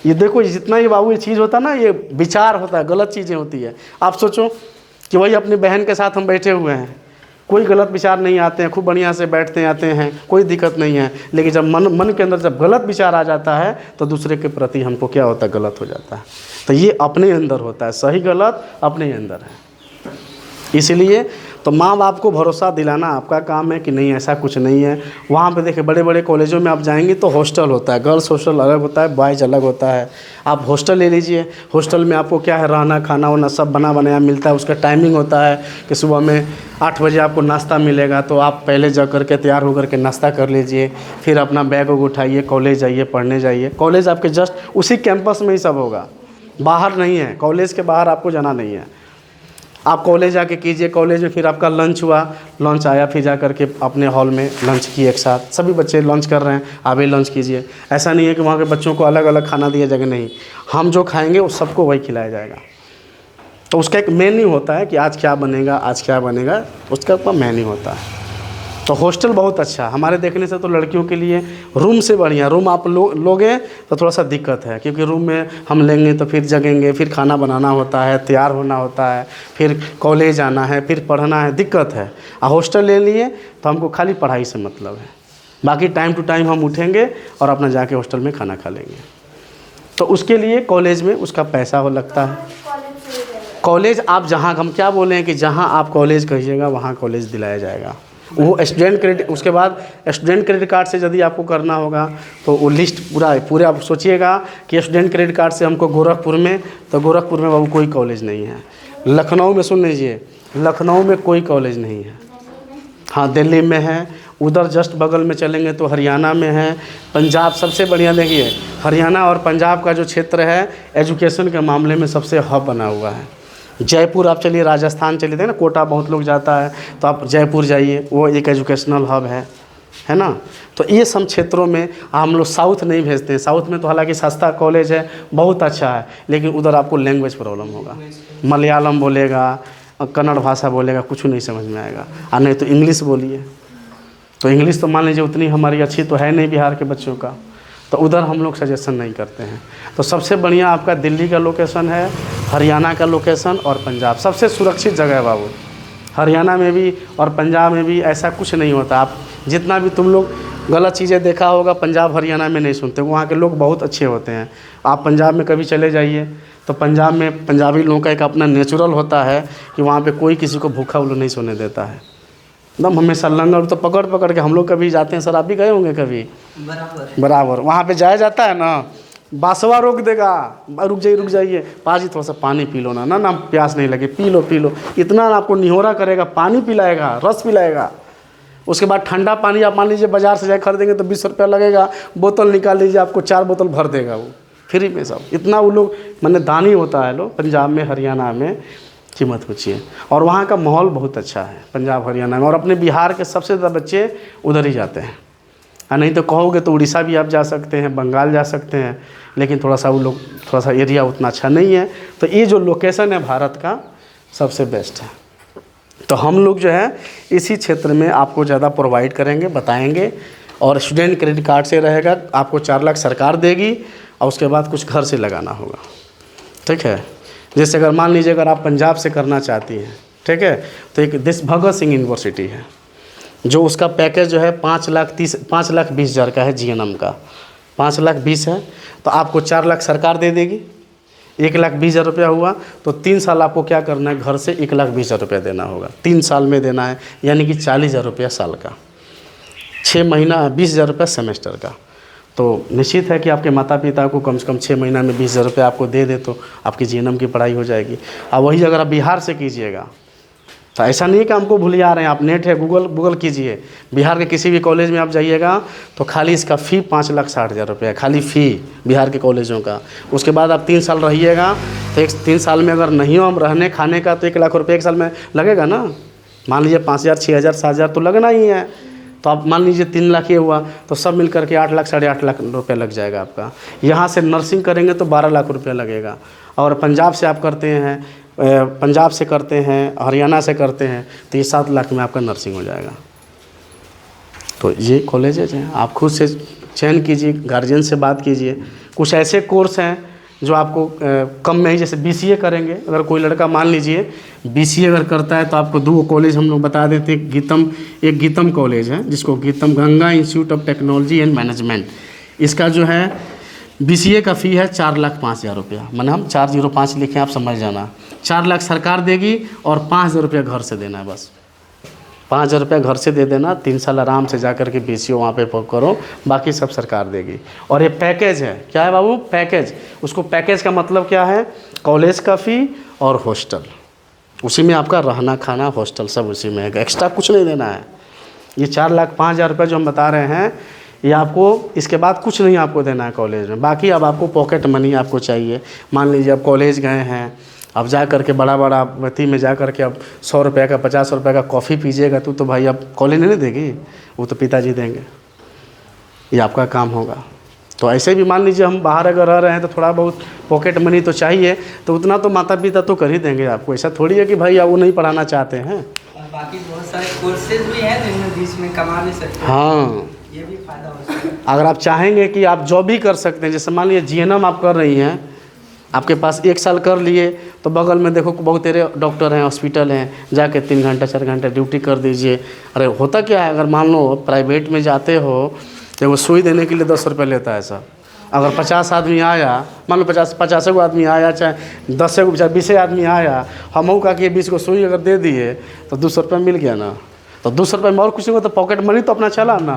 ये देखो जितना ही बाबू ये चीज़ होता है ना, ये विचार होता है, गलत चीज़ें होती है। आप सोचो कि वही अपनी बहन के साथ हम बैठे हुए हैं, कोई गलत विचार नहीं आते हैं, खूब बढ़िया से बैठते आते हैं, कोई दिक्कत नहीं है। लेकिन जब मन के अंदर जब गलत विचार आ जाता है तो दूसरे के प्रति हमको क्या होता है, गलत हो जाता है। तो ये अपने अंदर होता है, सही गलत अपने अंदर है। इसीलिए तो माँ बाप को भरोसा दिलाना आपका काम है कि नहीं ऐसा कुछ नहीं है। वहाँ पे देखिए बड़े बड़े कॉलेजों में आप जाएंगे तो हॉस्टल होता है, गर्ल्स हॉस्टल अलग होता है, बॉयज़ अलग होता है। आप हॉस्टल ले लीजिए, हॉस्टल में आपको क्या है, रहना खाना वाना सब बना बनाया मिलता है। उसका टाइमिंग होता है कि सुबह में 8 बजे आपको नाश्ता मिलेगा, तो आप पहले जा कर के तैयार होकर के नाश्ता कर लीजिए, फिर अपना बैग उठाइए, कॉलेज जाइए, पढ़ने जाइए। कॉलेज आपके जस्ट उसी कैंपस में ही सब होगा, बाहर नहीं है। कॉलेज के बाहर आपको जाना नहीं है। आप कॉलेज जाके कीजिए, कॉलेज में फिर आपका लंच हुआ, लंच आया, फिर जा करके अपने हॉल में लंच किए एक साथ। सभी बच्चे लंच कर रहे हैं, आप भी लंच कीजिए। ऐसा नहीं है कि वहाँ के बच्चों को अलग अलग खाना दिया जाएगा, नहीं, हम जो खाएंगे वो सबको वही खिलाया जाएगा। तो उसका एक मेन्यू होता है कि आज क्या बनेगा, आज क्या बनेगा, उसका मेन्यू होता है। तो हॉस्टल बहुत अच्छा, हमारे देखने से तो लड़कियों के लिए रूम से बढ़िया। रूम आप लोगे तो थोड़ा सा दिक्कत है, क्योंकि रूम में हम लेंगे तो फिर जगेंगे, फिर खाना बनाना होता है, तैयार होना होता है, फिर कॉलेज आना है, फिर पढ़ना है, दिक्कत है। हॉस्टल ले लिए तो हमको खाली पढ़ाई से मतलब है, बाकी टाइम टू टाइम हम उठेंगे और अपना जाके हॉस्टल में खाना खा लेंगे। तो उसके लिए कॉलेज में उसका पैसा हो लगता है। कॉलेज आप जहाँ, हम क्या बोले हैं कि जहाँ आप कॉलेज कहिएगा वहाँ कॉलेज दिलाया जाएगा। वो स्टूडेंट क्रेडिट, उसके बाद स्टूडेंट क्रेडिट कार्ड से यदि आपको करना होगा तो वो लिस्ट पूरे आप सोचिएगा कि स्टूडेंट क्रेडिट कार्ड से हमको गोरखपुर में, तो गोरखपुर में बाबू कोई कॉलेज नहीं है। लखनऊ में सुन लीजिए, लखनऊ में कोई कॉलेज नहीं है। हाँ, दिल्ली में है, उधर जस्ट बगल में चलेंगे तो हरियाणा में है। पंजाब सबसे बढ़िया, देखिए हरियाणा और पंजाब का जो क्षेत्र है एजुकेशन के मामले में सबसे हब बना हुआ है। जयपुर आप चलिए, राजस्थान चलिए, देखिए ना कोटा बहुत लोग जाता है, तो आप जयपुर जाइए, वो एक एजुकेशनल हब है ना। तो ये सब क्षेत्रों में हम लोग साउथ नहीं भेजते हैं। साउथ में तो हालांकि सस्ता कॉलेज है, बहुत अच्छा है, लेकिन उधर आपको लैंग्वेज प्रॉब्लम होगा। मलयालम बोलेगा, कन्नड़ भाषा बोलेगा, कुछ नहीं समझ में आएगा। और नहीं तो इंग्लिश बोलिए, तो इंग्लिश तो मान लीजिए उतनी हमारी अच्छी तो है नहीं बिहार के बच्चों का, तो उधर हम लोग सजेशन नहीं करते हैं। तो सबसे बढ़िया आपका दिल्ली का लोकेशन है, हरियाणा का लोकेशन और पंजाब सबसे सुरक्षित जगह है बाबू। हरियाणा में भी और पंजाब में भी ऐसा कुछ नहीं होता। आप जितना भी तुम लोग गलत चीज़ें देखा होगा, पंजाब हरियाणा में नहीं सुनते, वहाँ के लोग बहुत अच्छे होते हैं। आप पंजाब में कभी चले जाइए तो पंजाब में पंजाबी लोगों का एक अपना नेचुरल होता है कि वहाँ पे कोई किसी को भूखा उल्लू नहीं सोने देता है। एकदम हमेशा लंगर तो पकड़ पकड़ के हम लोग कभी जाते हैं, सर आप भी गए होंगे कभी, बराबर वहाँ पे जाया जाता है ना, बासवा रोक देगा, रुक जाइए पाजी थोड़ा सा पानी पी लो ना प्यास नहीं लगे, पी लो, इतना आपको निहोरा करेगा, पानी पिलाएगा, रस पिलाएगा। उसके बाद ठंडा पानी आप मान लीजिए बाज़ार से जाए खरीदेंगे तो 20 रुपया लगेगा, बोतल निकाल लीजिए, आपको 4 बोतल भर देगा वो फ्री में सब। इतना वो लोग माने दानी होता है लोग पंजाब में, हरियाणा में, कि मत पूछिए। और वहाँ का माहौल बहुत अच्छा है पंजाब हरियाणा में, और अपने बिहार के सबसे ज़्यादा बच्चे उधर ही जाते हैं। नहीं तो कहोगे तो उड़ीसा भी आप जा सकते हैं, बंगाल जा सकते हैं, लेकिन थोड़ा सा वो लोग थोड़ा सा एरिया उतना अच्छा नहीं है। तो ये जो लोकेशन है भारत का सबसे बेस्ट है। तो हम लोग जो है इसी क्षेत्र में आपको ज़्यादा प्रोवाइड करेंगे, बताएंगे। और स्टूडेंट क्रेडिट कार्ड से रहेगा, आपको 4 लाख सरकार देगी और उसके बाद कुछ घर से लगाना होगा, ठीक है। जैसे अगर मान लीजिए अगर आप पंजाब से करना चाहती हैं, ठीक है, तो एक दिस भगत सिंह यूनिवर्सिटी है जो उसका पैकेज जो है 5,20,000 का है, जीएनएम का 5,20,000 है, तो आपको 4 लाख सरकार दे देगी। 1,20,000 रुपया हुआ तो 3 साल आपको क्या करना है, घर से 1,20,000 रुपया देना होगा, 3 साल में देना है, यानी कि 40,000 रुपया साल का, 6 महीना 20,000 रुपया सेमेस्टर का। तो निश्चित है कि आपके माता पिता को कम से कम 6 महीना में 20,000 रुपया आपको दे दे तो आपकी जीएनएम की पढ़ाई हो जाएगी। अब वही अगर आप बिहार से कीजिएगा तो ऐसा नहीं है कि हमको भूलिया रहे हैं, आप नेट है गूगल कीजिए, बिहार के किसी भी कॉलेज में आप जाइएगा तो खाली इसका फ़ी 5,60,000 रुपया है, खाली फ़ी बिहार के कॉलेजों का। उसके बाद आप 3 साल रहिएगा तो 3 साल में अगर नहीं हो हम रहने खाने का तो 1 लाख रुपये 1 साल में लगेगा ना। मान लीजिए 5,000, 6,000, 7,000 तो लगना ही है। तो आप मान लीजिए 3 लाख ये हुआ तो सब मिल करके 8 लाख 8.5 लाख रुपया लग जाएगा आपका। यहाँ से नर्सिंग करेंगे तो 12 लाख रुपया लगेगा। और पंजाब से आप करते हैं, पंजाब से करते हैं, हरियाणा से करते हैं तो ये 7 लाख में आपका नर्सिंग हो जाएगा। तो ये कॉलेजेज हैं, आप खुद से चयन कीजिए, गार्जियन से बात कीजिए। कुछ ऐसे कोर्स हैं जो आपको कम में ही, जैसे बीसीए करेंगे, अगर कोई लड़का मान लीजिए बीसीए अगर करता है तो आपको 2 कॉलेज हम लोग बता देते हैं। एक गीतम कॉलेज है जिसको GITAM Ganga institute of technology and management, इसका जो है बीसीए का फ़ी है 4,05,000 रुपया, मैंने हम 405 लिखे, आप समझ जाना। 4 लाख सरकार देगी और 5,000 रुपया घर से देना है, बस 5,000 रुपया घर से दे देना। 3 साल आराम से जा कर के बीसीए वहाँ पे करो, बाकी सब सरकार देगी। और ये पैकेज है, क्या है बाबू, पैकेज। उसको पैकेज का मतलब क्या है, कॉलेज का फ़ी और हॉस्टल, उसी में आपका रहना खाना हॉस्टल सब उसी में है, एक्स्ट्रा कुछ नहीं देना है। ये 4,05,000 रुपये जो हम बता रहे हैं ये आपको, इसके बाद कुछ नहीं आपको देना है कॉलेज में। बाकी अब आपको पॉकेट मनी आपको चाहिए। मान लीजिए आप कॉलेज गए हैं, अब जा कर के बड़ा व्यक्ति में जा कर के अब 100 रुपये का 50 रुपये का कॉफ़ी पीजिएगा तो भाई अब कॉलेज नहीं देगी, वो तो पिताजी देंगे, ये आपका काम होगा। तो ऐसे भी मान लीजिए हम बाहर अगर रह रहे हैं तो थोड़ा बहुत पॉकेट मनी तो चाहिए, तो उतना तो माता पिता तो कर ही देंगे आपको। ऐसा थोड़ी है कि भाई आप वो नहीं पढ़ाना चाहते हैं।
बाकी बहुत सारे कोर्सेज भी हैं जिनमें बीच में कमा भी सकते हैं।
हाँ,
ये भी फायदा हो सकता है।
अगर आप चाहेंगे कि आप जॉब भी कर सकते हैं, जैसे मान लीजिए जीएनएम आप कर रही हैं, आपके पास 1 साल कर लिए तो बगल में देखो बहुत तेरे डॉक्टर हैं, हॉस्पिटल हैं, जाके 3 घंटा 4 घंटा ड्यूटी कर दीजिए। अरे होता क्या है, अगर मान लो प्राइवेट में जाते हो तो वो सुई देने के लिए 10 रुपये लेता है सर। अगर 50 आदमी आया, मान लो 50 गो आदमी आया, चाहे 10 गो चाहे 20 आदमी आया, हम का कि 20 को सुई अगर दे दिए तो 200 रुपये मिल गया ना। तो 200 रुपये में और कुछ नहीं, तो पॉकेट मनी तो अपना चला ना,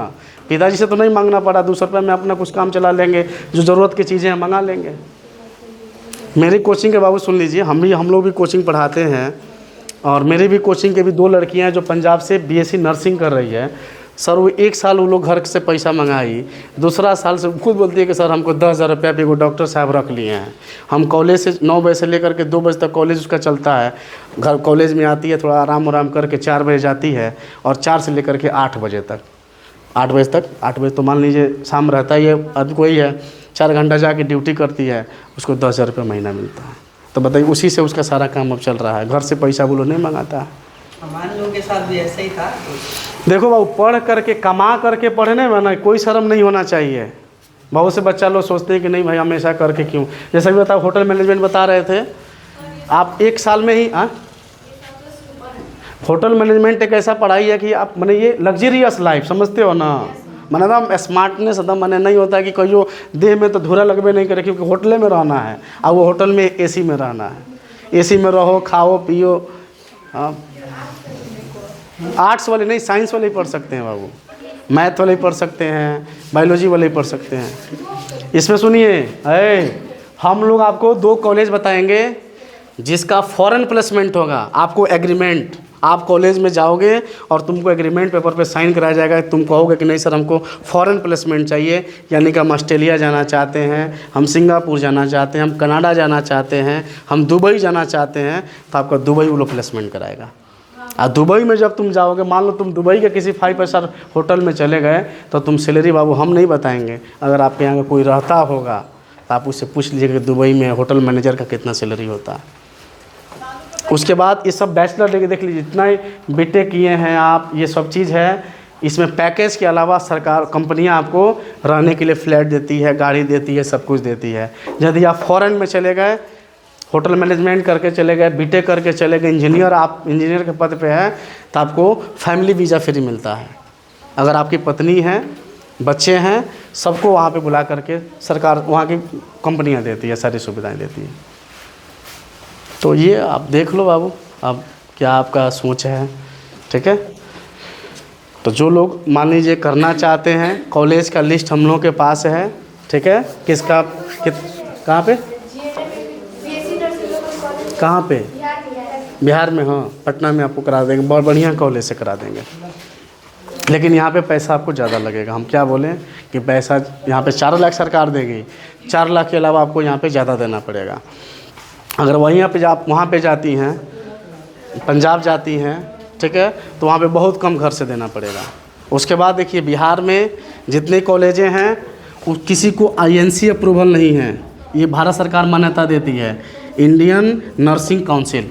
पिताजी से तो नहीं मांगना पड़ा। 200 रुपये में अपना कुछ काम चला लेंगे, जो ज़रूरत की चीज़ें हैं मंगा लेंगे। मेरी कोचिंग के बाबू सुन लीजिए, हम लोग भी कोचिंग पढ़ाते हैं, और मेरी भी कोचिंग के भी 2 लड़कियां हैं जो पंजाब से बीएससी नर्सिंग कर रही है। सर वो 1 साल वो लोग घर से पैसा मंगाई, दूसरा साल से खुद बोलती है कि सर हमको 10,000 रुपया पे वो डॉक्टर साहब रख लिए हैं। हम कॉलेज से 9 बजे से लेकर के 2 बजे तक कॉलेज उसका चलता है, घर कॉलेज में आती है, थोड़ा आराम करके 4 बजे जाती है, और 4 से लेकर के 8 बजे तक, 8 बजे तक, 8 बजे तो मान लीजिए शाम रहता ही है, अब कोई है 4 घंटा जाके ड्यूटी करती है, उसको 10,000 रुपये महीना मिलता है। तो बताइए, उसी से उसका सारा काम अब चल रहा है, घर से पैसा वो लोग नहीं मंगाता है।
हमारे लोगों के साथ भी ऐसा ही था।
देखो बाबू, पढ़ करके कमा करके पढ़ने में ना कोई शर्म नहीं होना चाहिए। बहुत से बच्चा लोग सोचते हैं कि नहीं भाई हमेशा करके क्यों, जैसे भी बताओ होटल मैनेजमेंट बता रहे थे आप, 1 साल में ही होटल मैनेजमेंट एक ऐसा पढ़ाई है कि आप मैंने ये लग्जरियस लाइफ समझते हो ना, मैंने एकदम स्मार्टनेस एकदम मैंने नहीं होता कि कहियो देह में तो धुरा लगबे नहीं करे, क्योंकि होटल में रहना है, और वो होटल में एसी में रहना है, एसी में रहो, खाओ पियो। हाँ, आर्ट्स वाले नहीं, साइंस वाले ही पढ़ सकते हैं बाबू, मैथ वाले ही पढ़ सकते हैं, बायोलॉजी वाले ही पढ़ सकते हैं। इसमें सुनिए, हम लोग आपको 2 कॉलेज बताएंगे जिसका फॉरेन प्लेसमेंट होगा। आपको एग्रीमेंट, आप कॉलेज में जाओगे और तुमको एग्रीमेंट पेपर पे साइन कराया जाएगा, तुम कहोगे कि नहीं सर हमको फॉरेन प्लेसमेंट चाहिए, यानी कि हम ऑस्ट्रेलिया जाना चाहते हैं, हम सिंगापुर जाना चाहते हैं, हम कनाडा जाना चाहते हैं, हम दुबई जाना चाहते हैं, तो आपका दुबई वो लोग प्लेसमेंट कराएगा। और दुबई में जब तुम जाओगे, मान लो तुम दुबई के किसी 5 स्टार होटल में चले गए, तो तुम सैलरी बाबू हम नहीं बताएंगे, अगर आपके यहाँ कोई रहता होगा तो आप उससे पूछ लीजिएगा कि दुबई में होटल मैनेजर का कितना सैलरी होता है। उसके बाद ये सब बैचलर लेके देख लीजिए, जितना ही बीटेक किए हैं आप, ये सब चीज़ है। इसमें पैकेज के अलावा सरकार कंपनियां आपको रहने के लिए फ्लैट देती है, गाड़ी देती है, सब कुछ देती है। यदि आप फॉरेन में चले गए, होटल मैनेजमेंट करके चले गए, बीटेक करके चले गए, इंजीनियर, आप इंजीनियर के पद पे हैं, तो आपको फैमिली वीज़ा फ्री मिलता है। अगर आपकी पत्नी है, बच्चे हैं, सबको वहाँ पे बुला करके सरकार, वहाँ की कंपनियाँ देती है, सारी सुविधाएं देती है। तो ये आप देख लो बाबू, अब क्या आपका सोच है, ठीक है। तो जो लोग मान लीजिए करना चाहते हैं, कॉलेज का लिस्ट हम लोगों के पास है, ठीक है। किसका कहाँ पे, कहाँ पे, बिहार में, हाँ पटना में आपको करा देंगे, बहुत बढ़िया कॉलेज से करा देंगे। लेकिन यहाँ पे पैसा आपको ज़्यादा लगेगा। हम क्या बोलें कि पैसा यहाँ पे 4 लाख सरकार देगी, 4 लाख के अलावा आपको यहाँ पे ज़्यादा देना पड़ेगा। अगर वहीं पे आप वहाँ पे जाती हैं, पंजाब जाती हैं, ठीक है, तो वहाँ पे बहुत कम घर से देना पड़ेगा। उसके बाद देखिए, बिहार में जितने कॉलेजें हैं किसी को आईएनसी अप्रूवल नहीं है, ये भारत सरकार मान्यता देती है, इंडियन नर्सिंग काउंसिल।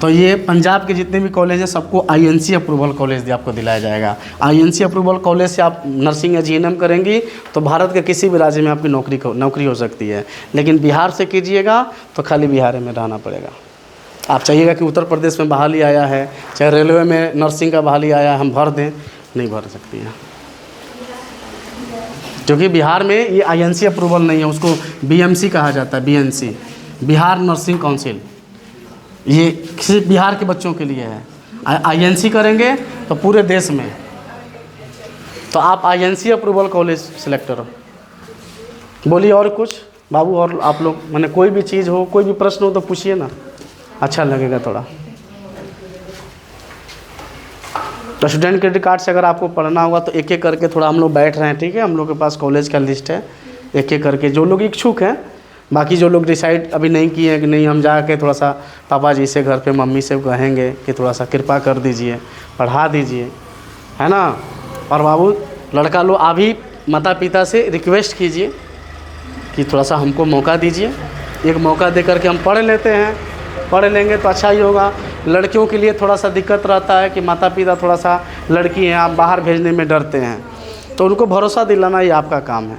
तो ये पंजाब के जितने भी कॉलेज हैं सबको आईएनसी अप्रूवल कॉलेज आपको दिलाया जाएगा। आईएनसी अप्रूवल कॉलेज से आप नर्सिंग या जीएनएम करेंगी तो भारत के किसी भी राज्य में आपकी नौकरी हो सकती है। लेकिन बिहार से कीजिएगा तो खाली बिहार में रहना पड़ेगा। आप चाहिएगा कि उत्तर प्रदेश में बहाली आया है, चाहे रेलवे में नर्सिंग का बहाली आया है, हम भर दें, नहीं भर सकती हैं, क्योंकि बिहार में ये आईएनसी अप्रूवल नहीं है, उसको बीएमसी कहा जाता है, बीएनसी, बिहार नर्सिंग काउंसिल। ये सिर्फ बिहार के बच्चों के लिए है। आईएनसी करेंगे तो पूरे देश में, तो आप आईएनसी अप्रूवल कॉलेज सिलेक्ट करो। बोलिए और कुछ बाबू, और आप लोग मैंने कोई भी चीज़ हो, कोई भी प्रश्न हो तो पूछिए ना, अच्छा लगेगा थोड़ा। तो स्टूडेंट क्रेडिट कार्ड से अगर आपको पढ़ना होगा तो एक एक करके थोड़ा हम लोग बैठ रहे हैं, ठीक है। हम लोग के पास कॉलेज का लिस्ट है, एक एक करके जो लोग इच्छुक हैं, बाकी जो लोग डिसाइड अभी नहीं किए हैं कि नहीं हम जाके थोड़ा सा पापा जी से, घर पे मम्मी से कहेंगे कि थोड़ा सा कृपा कर दीजिए, पढ़ा दीजिए, है ना। और बाबू लड़का लोग अभी माता पिता से रिक्वेस्ट कीजिए कि थोड़ा सा हमको मौका दीजिए, एक मौका दे करके हम पढ़ लेते हैं, पढ़ लेंगे तो अच्छा ही होगा। लड़कियों के लिए थोड़ा सा दिक्कत रहता है कि माता पिता थोड़ा सा लड़की हैं, आप बाहर भेजने में डरते हैं, तो उनको भरोसा दिलाना ही आपका काम है।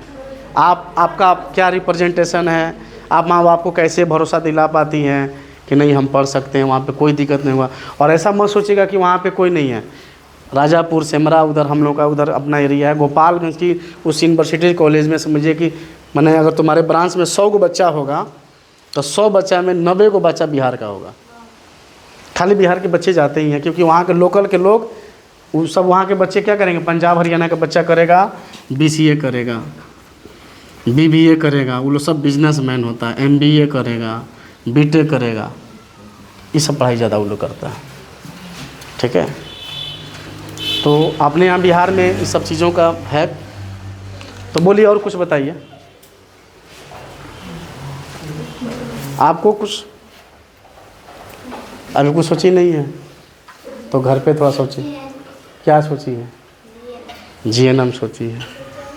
आपका क्या रिप्रेजेंटेशन है, आप माँ बाप को कैसे भरोसा दिला पाती हैं कि नहीं हम पढ़ सकते हैं, वहाँ पे कोई दिक्कत नहीं हुआ। और ऐसा मत सोचिएगा कि वहाँ पे कोई नहीं है। राजापुर सेमरा उधर हम लोग का उधर अपना एरिया है, गोपालगंज की उस यूनिवर्सिटी कॉलेज में समझिए कि मैंने अगर तुम्हारे ब्रांच में 100 को बच्चा होगा तो 100 बच्चा में 90 को बच्चा बिहार का होगा। खाली बिहार के बच्चे जाते ही हैं, क्योंकि वहाँ के लोकल के लोग वो सब वहाँ के बच्चे क्या करेंगे, पंजाब हरियाणा का बच्चा करेगा BCA करेगा, BBA करेगा, वो लोग सब बिजनेसमैन होता है, MBA करेगा, BTech करेगा, ये सब पढ़ाई ज़्यादा वो लोग करता है। ठीक है, तो अपने यहाँ बिहार में इस सब चीज़ों का है। तो बोलिए और कुछ बताइए, आपको कुछ अभी कुछ सोची नहीं है तो घर पे थोड़ा सोचिए। क्या सोची है? GNM सोची है।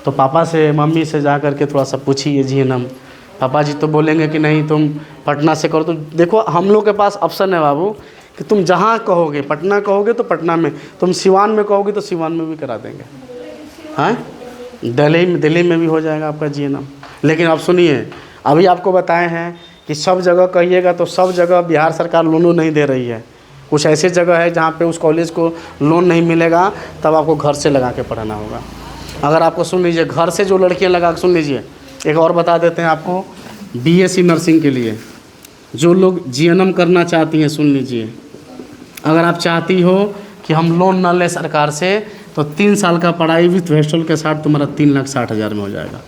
तो पापा से मम्मी से जा कर के थोड़ा सा पूछिए GNM। पापा जी तो बोलेंगे कि नहीं तुम पटना से करो। तो देखो हम लोग के पास ऑप्शन है बाबू कि तुम जहाँ कहोगे, पटना कहोगे तो पटना में, तुम सिवान में कहोगे तो सिवान में भी करा देंगे। हाँ, दिल्ली में भी हो जाएगा आपका GNM। लेकिन अब सुनिए, अभी आपको बताए हैं कि सब जगह कहिएगा तो सब जगह बिहार सरकार लोन नहीं दे रही है। कुछ ऐसे जगह है जहाँ पे उस कॉलेज को लोन नहीं मिलेगा, तब आपको घर से लगा के पढ़ाना होगा। अगर आपको सुन लीजिए, घर से जो लड़कियाँ लगा के सुन लीजिए, एक और बता देते हैं आपको, BSc नर्सिंग के लिए जो लोग GNM करना चाहती हैं, सुन लीजिए, अगर आप चाहती हो कि हम लोन ना लें सरकार से, तो 3 साल का पढ़ाई विथ हॉस्टल के साथ तुम्हारा 3,60,000 में हो जाएगा।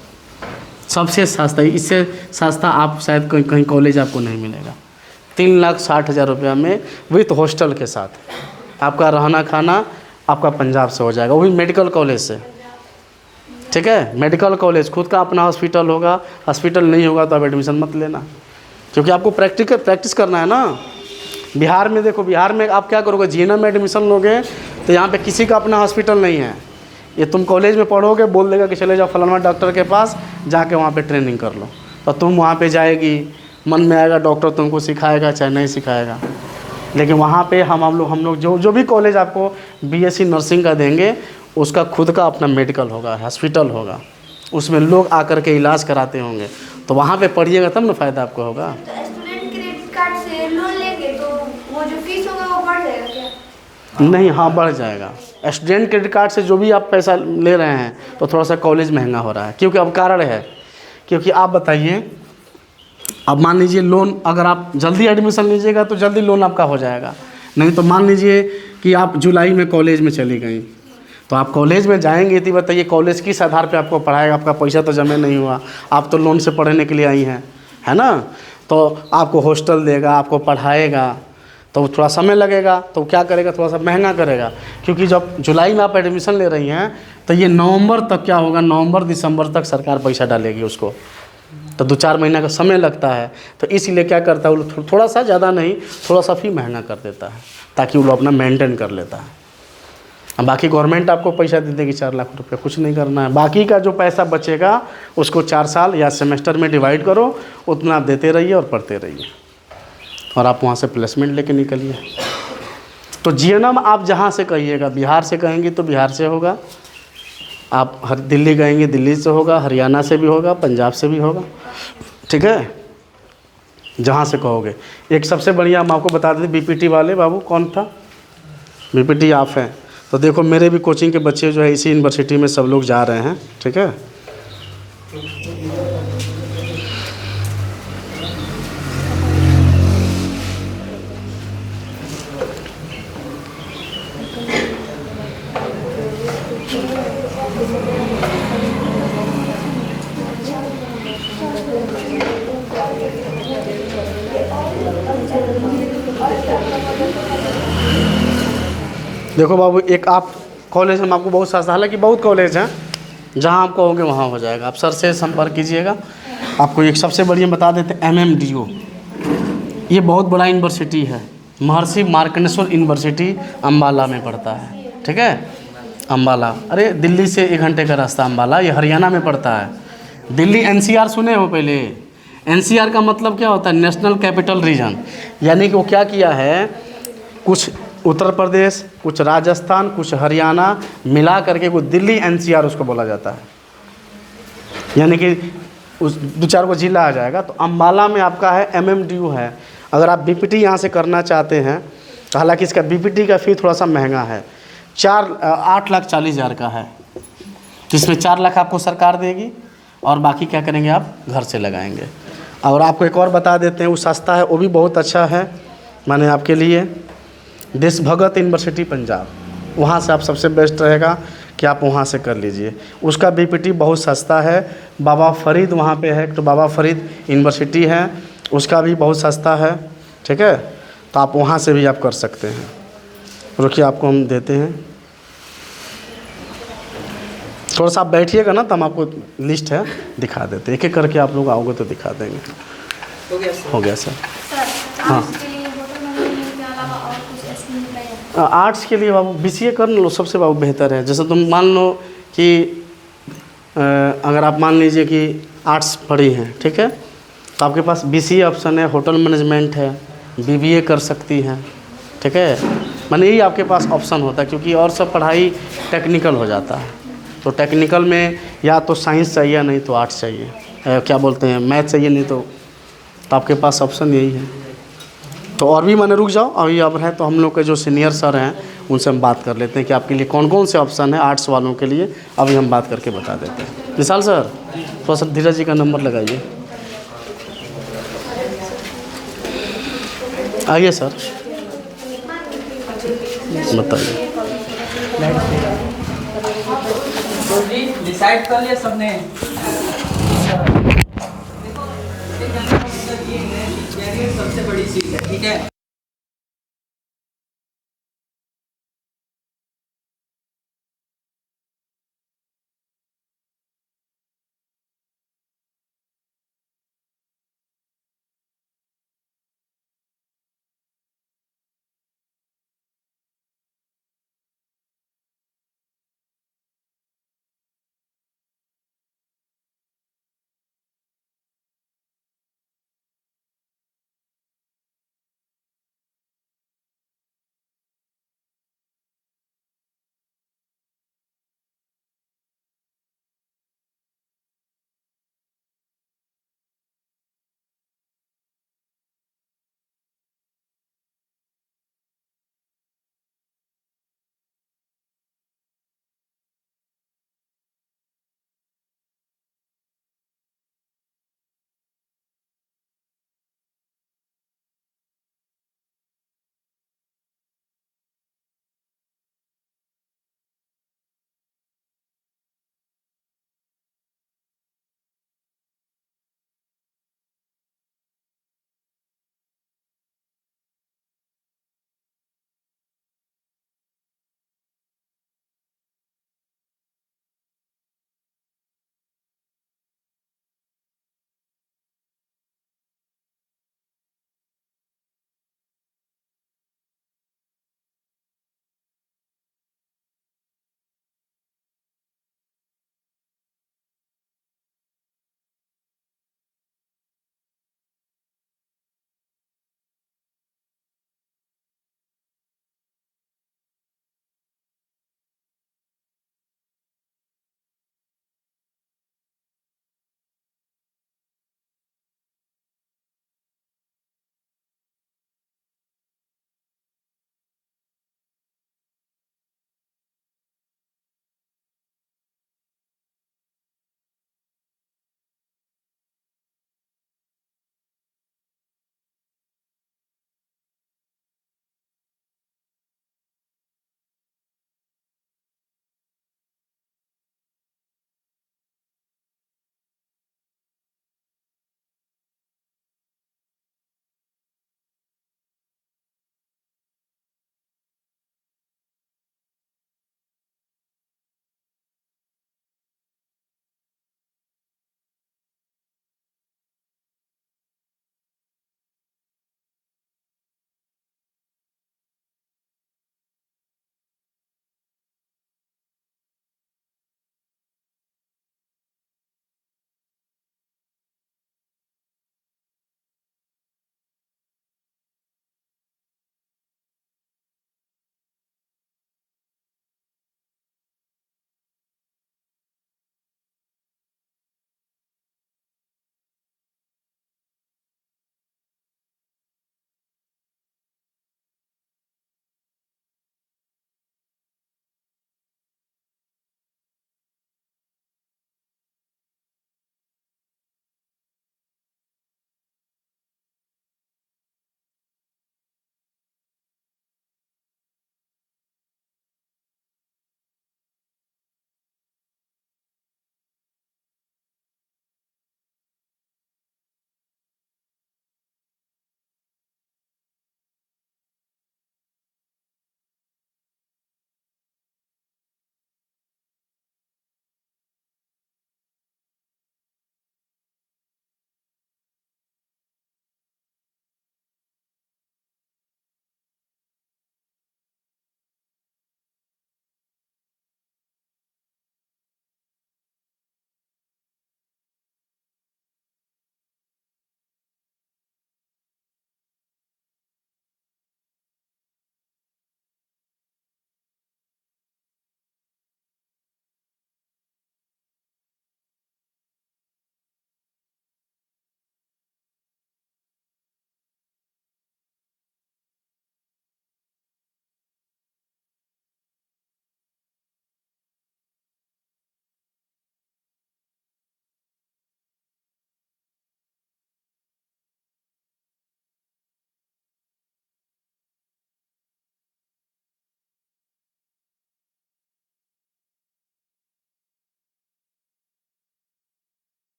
सबसे सस्ता, इससे सस्ता आप शायद कहीं कॉलेज आपको नहीं मिलेगा। 3,60,000 रुपया में विथ हॉस्टल के साथ आपका रहना खाना आपका पंजाब से हो जाएगा, वो भी मेडिकल कॉलेज से। ठीक है, मेडिकल कॉलेज, खुद का अपना हॉस्पिटल होगा। हॉस्पिटल नहीं होगा तो आप एडमिशन मत लेना, क्योंकि आपको प्रैक्टिस करना है ना। बिहार में देखो, बिहार में आप क्या करोगे, GNM में एडमिशन लोगे तो यहाँ पे किसी का अपना हॉस्पिटल नहीं है। ये तुम कॉलेज में पढ़ोगे, बोल देगा कि चले जाओ फलाना डॉक्टर के पास, जाके वहाँ पे ट्रेनिंग कर लो। तो तुम वहाँ पे जाएगी, मन में आएगा डॉक्टर तुमको सिखाएगा चाहे नहीं सिखाएगा। लेकिन वहाँ पे हम लोग जो भी कॉलेज आपको BSc नर्सिंग का देंगे, उसका खुद का अपना मेडिकल होगा, हॉस्पिटल होगा, उसमें लोग आकर के इलाज कराते होंगे। तो वहाँ पे पढ़िएगा तब ना फ़ायदा आपको होगा।
तो स्टूडेंट क्रेडिट कार्ड से लोन लेंगे तो वो जो फीस होगा वो बढ़ जाएगा क्या?
नहीं, हाँ बढ़ जाएगा। स्टूडेंट क्रेडिट कार्ड से जो भी आप पैसा ले रहे हैं तो थोड़ा सा कॉलेज महंगा हो रहा है, क्योंकि अब कारण है, क्योंकि आप बताइए, अब मान लीजिए लोन अगर आप जल्दी एडमिशन लीजिएगा तो जल्दी लोन आपका हो जाएगा। नहीं तो मान लीजिए कि आप जुलाई में कॉलेज में चली गई, तो आप कॉलेज में जाएंगे तो बताइए कॉलेज किस आधार पे आपको पढ़ाएगा? आपका पैसा तो जमा नहीं हुआ, आप तो लोन से पढ़ने के लिए आई हैं, है ना। तो आपको हॉस्टल देगा, आपको पढ़ाएगा, तो थोड़ा समय लगेगा, तो क्या करेगा, थोड़ा सा महंगा करेगा। क्योंकि जब जुलाई में आप एडमिशन ले रही हैं तो ये नवंबर तक क्या होगा, नवंबर दिसंबर तक सरकार पैसा डालेगी उसको, तो 2-4 महीना का समय लगता है। तो इसलिए क्या करता है, वो थोड़ा सा, ज़्यादा नहीं, थोड़ा सा फी महंगा कर देता है, ताकि वो लोग अपना मेंटेन कर लेता है। अब बाकी गवर्नमेंट आपको पैसा दे देगी 4 लाख रुपये, कुछ नहीं करना है। बाकी का जो पैसा बचेगा उसको 4 साल या सेमेस्टर में डिवाइड करो, उतना आप देते रहिए और पढ़ते रहिए, और आप वहाँ से प्लेसमेंट लेके निकलिए। तो GNM आप जहाँ से कहिएगा, बिहार से कहेंगे तो बिहार से होगा, आप दिल्ली कहेंगे दिल्ली से होगा, हरियाणा से भी होगा, पंजाब से भी होगा। ठीक है, जहाँ से कहोगे। एक सबसे बढ़िया हम आपको बता देते, BPT वाले बाबू कौन था, BPT आप हैं। तो देखो मेरे भी कोचिंग के बच्चे जो है इसी यूनिवर्सिटी में सब लोग जा रहे हैं। ठीक है, देखो बाबू, एक आप कॉलेज हम आपको बहुत सस्ता, हालांकि बहुत कॉलेज हैं, जहाँ आप कहोगे वहाँ हो जाएगा। आप सर से संपर्क कीजिएगा। आपको एक सबसे बढ़िया बता देते MMDO, ये बहुत बड़ा यूनिवर्सिटी है, महर्षि मार्कंडेश्वर यूनिवर्सिटी अम्बाला में पड़ता है। ठीक है, अम्बाला, अरे दिल्ली से 1 घंटे का रास्ता अम्बाला, ये हरियाणा में पड़ता है। दिल्ली NCR सुने हो पहले? NCR का मतलब क्या होता है, नेशनल कैपिटल रीजन। यानी कि वो क्या किया है कुछ उत्तर प्रदेश, कुछ राजस्थान, कुछ हरियाणा मिला करके कुछ दिल्ली NCR उसको बोला जाता है, यानी कि उस 2-4 को जिला आ जाएगा। तो अम्बाला में आपका है MMDU है। अगर आप BPT यहाँ से करना चाहते हैं तो हालांकि इसका BPT का फ़ी थोड़ा सा महंगा है, 8,40,000 का है, जिसमें 4 लाख आपको सरकार देगी और बाकी क्या करेंगे आप घर से लगाएंगे। और आपको एक और बता देते हैं, वो सस्ता है, वो भी बहुत अच्छा है माने आपके लिए, देशभगत यूनिवर्सिटी पंजाब, वहाँ से आप सबसे बेस्ट रहेगा कि आप वहाँ से कर लीजिए। उसका BPT बहुत सस्ता है। बाबा फरीद वहाँ पे है, तो बाबा फरीद यूनिवर्सिटी है, उसका भी बहुत सस्ता है, ठीक है। तो आप वहाँ से भी आप कर सकते हैं। रुकिए आपको हम देते हैं, थोड़ा सा आप बैठिएगा ना तो हम आपको लिस्ट है दिखा देते हैं, एक एक करके आप लोग आओगे तो दिखा देंगे।
हो गया सर।
हो गया सर।
सर
हाँ।
आर्ट्स के लिए होटल मैनेजमेंट के अलावा और कुछ स्कीम बताइए।
आर्ट्स के लिए बाबू BCA कर लो, सबसे बाबू बेहतर है। जैसे तुम मान लो कि अगर आप मान लीजिए कि आर्ट्स पढ़ी हैं, ठीक है, तो आपके पास BCA ऑप्शन है, होटल मैनेजमेंट है, BBA कर सकती हैं, ठीक है। माने यही आपके पास ऑप्शन होता है, क्योंकि और सब पढ़ाई टेक्निकल हो जाता है। तो टेक्निकल में या तो साइंस चाहिए, नहीं तो आर्ट्स चाहिए, क्या बोलते हैं मैथ चाहिए, नहीं तो आपके पास ऑप्शन यही है। तो और भी मैंने रुक जाओ, अभी अब है तो हम लोग के जो सीनियर सर हैं उनसे हम बात कर लेते हैं कि आपके लिए कौन कौन से ऑप्शन है आर्ट्स वालों के लिए, अभी हम बात करके बता देते हैं। विशाल सर, थोड़ा सा धीरज जी का नंबर लगाइए। आइए सर, बताइए।
तो जी डिसाइड कर लिया सबने? देखो, सबसे बड़ी सीट है, ठीक है।